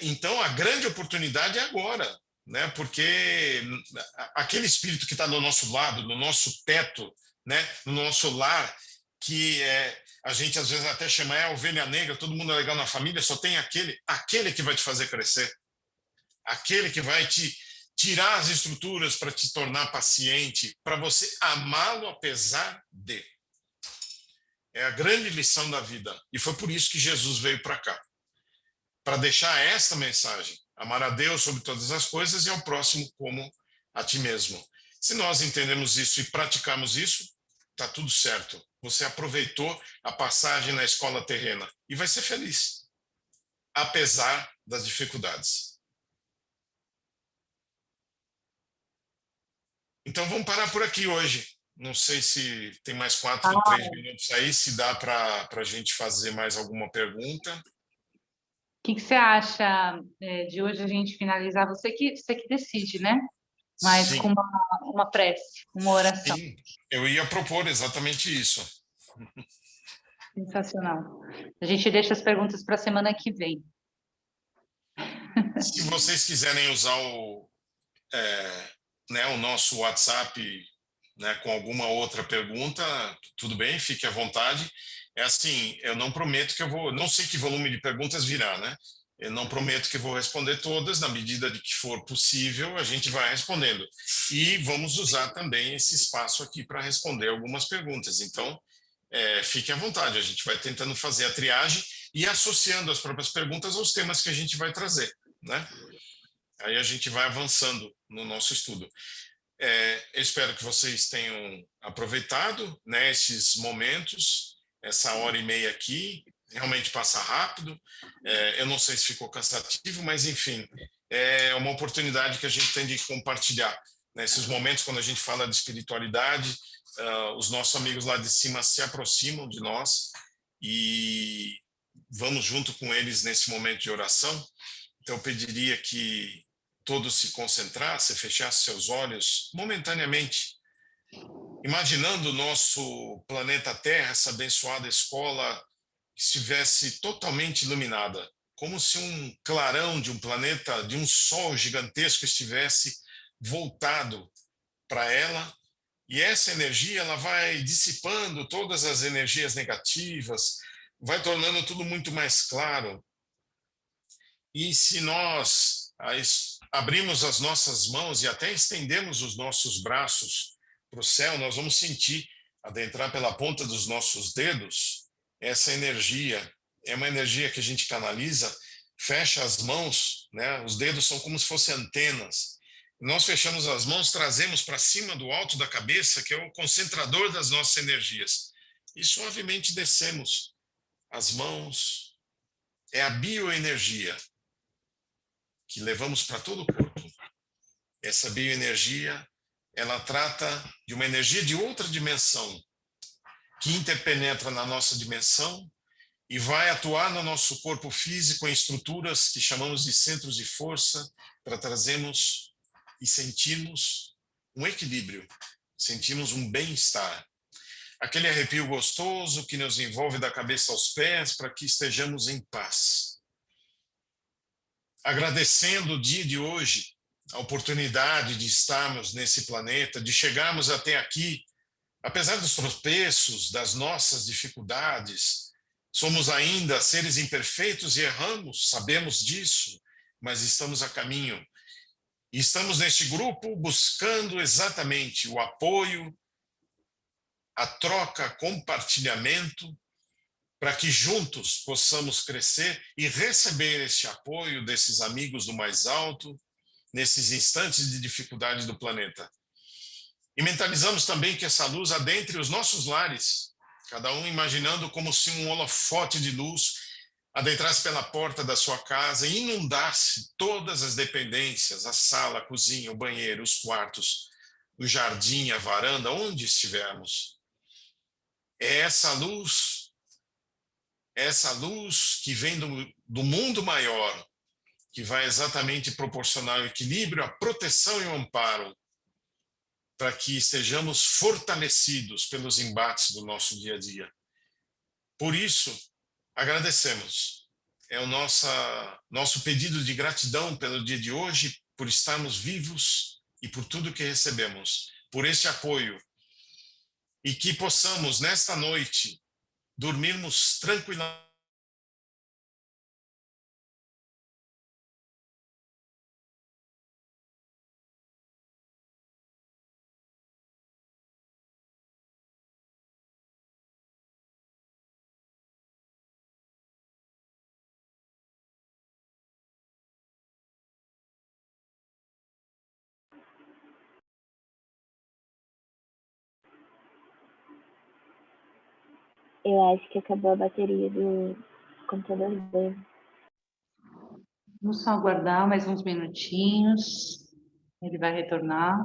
Então, a grande oportunidade é agora, né? Porque aquele espírito que está do nosso lado, no nosso teto, né? No nosso lar, que a gente às vezes até chama a ovelha negra, todo mundo é legal na família, só tem aquele que vai te fazer crescer, aquele que vai te tirar as estruturas para te tornar paciente, para você amá-lo apesar de. É a grande lição da vida. E foi por isso que Jesus veio para cá. Para deixar esta mensagem: amar a Deus sobre todas as coisas e ao próximo como a ti mesmo. Se nós entendemos isso e praticamos isso, está tudo certo. Você aproveitou a passagem na escola terrena e vai ser feliz, apesar das dificuldades. Então vamos parar por aqui hoje. Não sei se tem mais 4 ou 3 minutos aí, se dá para a gente fazer mais alguma pergunta. O que você acha de hoje a gente finalizar? Você que decide, né? Mas Sim. com uma prece, uma oração. Sim, eu ia propor exatamente isso. Sensacional. A gente deixa as perguntas para a semana que vem. Se vocês quiserem usar o nosso WhatsApp, né, com alguma outra pergunta, tudo bem, fique à vontade. É assim, eu não prometo que eu vou... Não sei que volume de perguntas virá, né? Eu não prometo que vou responder todas, na medida de que for possível, a gente vai respondendo. E vamos usar também esse espaço aqui para responder algumas perguntas. Então, fique à vontade, a gente vai tentando fazer a triagem e associando as próprias perguntas aos temas que a gente vai trazer, né? Aí a gente vai avançando no nosso estudo. Eu espero que vocês tenham aproveitado, né, esses momentos, essa hora e meia aqui, realmente passa rápido. Eu não sei se ficou cansativo, mas enfim, é uma oportunidade que a gente tem de compartilhar. Nesses momentos, quando a gente fala de espiritualidade, os nossos amigos lá de cima se aproximam de nós e vamos junto com eles nesse momento de oração. Então, eu pediria que todos se concentrassem, fechassem seus olhos momentaneamente, imaginando o nosso planeta Terra, essa abençoada escola, que estivesse totalmente iluminada, como se um clarão de um planeta, de um sol gigantesco estivesse voltado para ela, e essa energia ela vai dissipando todas as energias negativas, vai tornando tudo muito mais claro. E se nós abrimos as nossas mãos e até estendemos os nossos braços para o céu, nós vamos sentir adentrar pela ponta dos nossos dedos essa energia. É uma energia que a gente canaliza, fecha as mãos, né? Os dedos são como se fossem antenas. Nós fechamos as mãos, trazemos para cima do alto da cabeça, que é o concentrador das nossas energias, e suavemente descemos as mãos. É a bioenergia que levamos para todo o corpo. Essa bioenergia, ela trata de uma energia de outra dimensão, que interpenetra na nossa dimensão e vai atuar no nosso corpo físico em estruturas que chamamos de centros de força, para trazermos e sentirmos um equilíbrio, sentimos um bem-estar. Aquele arrepio gostoso que nos envolve da cabeça aos pés, para que estejamos em paz. Agradecendo o dia de hoje, a oportunidade de estarmos nesse planeta, de chegarmos até aqui, apesar dos tropeços, das nossas dificuldades, somos ainda seres imperfeitos e erramos, sabemos disso, mas estamos a caminho. E estamos neste grupo buscando exatamente o apoio, a troca, compartilhamento, para que juntos possamos crescer e receber este apoio desses amigos do mais alto, nesses instantes de dificuldade do planeta. E mentalizamos também que essa luz adentre os nossos lares, cada um imaginando como se um holofote de luz adentrasse pela porta da sua casa e inundasse todas as dependências, a sala, a cozinha, o banheiro, os quartos, o jardim, a varanda, onde estivermos. É essa luz que vem do mundo maior, que vai exatamente proporcionar o equilíbrio, a proteção e o amparo, para que estejamos fortalecidos pelos embates do nosso dia a dia. Por isso, agradecemos. É o nosso pedido de gratidão pelo dia de hoje, por estarmos vivos e por tudo que recebemos, por este apoio. E que possamos, nesta noite, dormirmos tranquilamente. Eu acho que acabou a bateria do computador dele. Vamos só aguardar mais uns minutinhos. Ele vai retornar.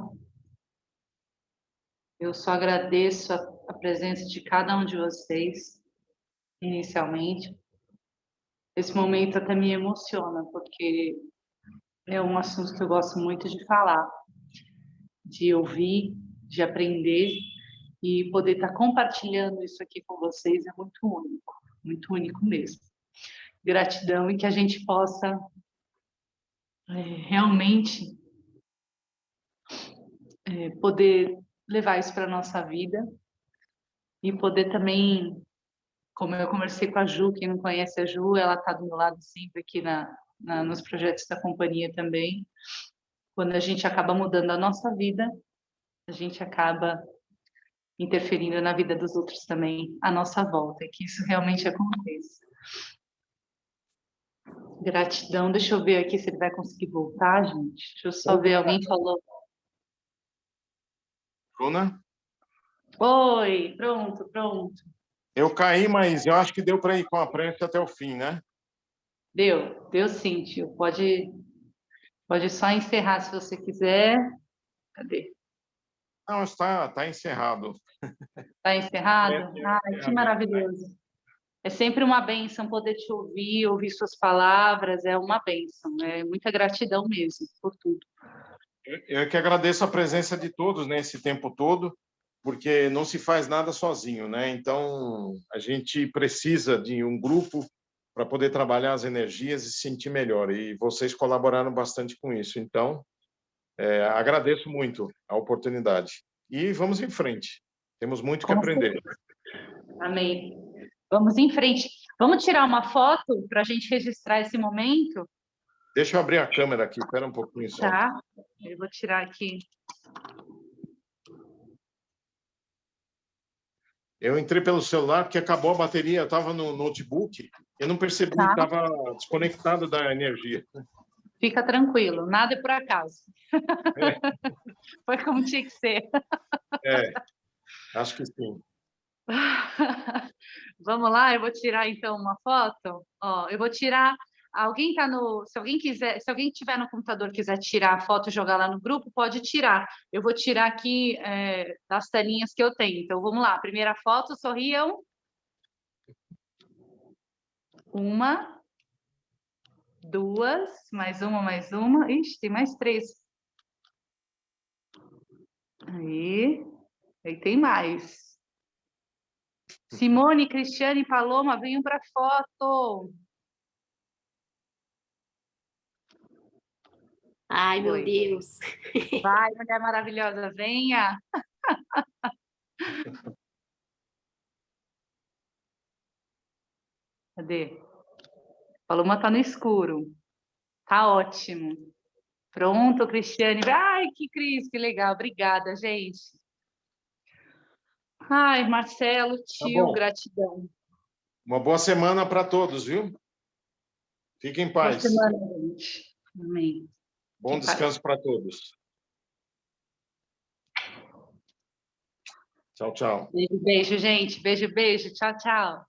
Eu só agradeço a presença de cada um de vocês, inicialmente. Esse momento até me emociona, porque é um assunto que eu gosto muito de falar, de ouvir, de aprender, e poder estar compartilhando isso aqui com vocês é muito único mesmo. Gratidão, e que a gente possa realmente poder levar isso para a nossa vida e poder também, como eu conversei com a Ju, quem não conhece a Ju, ela está do meu lado sempre aqui nos projetos da companhia também. Quando a gente acaba mudando a nossa vida, a gente acaba interferindo na vida dos outros também, à nossa volta, e que isso realmente aconteça. Gratidão. Deixa eu ver aqui se ele vai conseguir voltar, gente. Deixa eu só ver, alguém falou. Bruna? Oi, pronto, pronto. Eu caí, mas eu acho que deu para ir com a prece até o fim, né? Deu sim, tio. Pode só encerrar se você quiser. Cadê? Não, está encerrado. Está encerrado? É, Ai, que encerramento, né? maravilhoso. É sempre uma bênção poder te ouvir suas palavras, é uma bênção. É muita gratidão mesmo por tudo. Eu que agradeço a presença de todos, né, esse tempo todo, porque não se faz nada sozinho, né? Então, a gente precisa de um grupo para poder trabalhar as energias e se sentir melhor. E vocês colaboraram bastante com isso. Então, agradeço muito a oportunidade. E vamos em frente. Temos muito que Com aprender. Amém. Vamos em frente. Vamos tirar uma foto para a gente registrar esse momento? Deixa eu abrir a câmera aqui, espera um pouquinho só. Tá. Eu vou tirar aqui. Eu entrei pelo celular porque acabou a bateria, eu estava no notebook, eu não percebi Tá. que estava desconectado da energia. Fica tranquilo, nada é por acaso. É. Foi como tinha que ser. Acho que sim. Vamos lá, eu vou tirar então uma foto. Ó, eu vou tirar. Alguém tá no. Se alguém quiser, se alguém tiver no computador quiser tirar a foto e jogar lá no grupo, pode tirar. Eu vou tirar aqui das telinhas que eu tenho. Então vamos lá. Primeira foto, sorriam. Uma, duas, mais uma, mais uma. Ixi, tem mais três. Aí tem mais. Simone, Cristiane e Paloma, venham para foto. Ai, meu Oi. Deus. Vai, mulher maravilhosa, venha. Cadê? Paloma tá no escuro. Tá ótimo. Pronto, Cristiane. Ai, que Cris, que legal. Obrigada, gente. Ai, Marcelo, tio, bom. gratidão. Uma boa semana para todos, viu? Fiquem em Boa paz. semana, gente. Amém. Bom Que paz. descanso para todos. Tchau, tchau. Beijo, beijo, gente. Beijo, beijo. Tchau, tchau.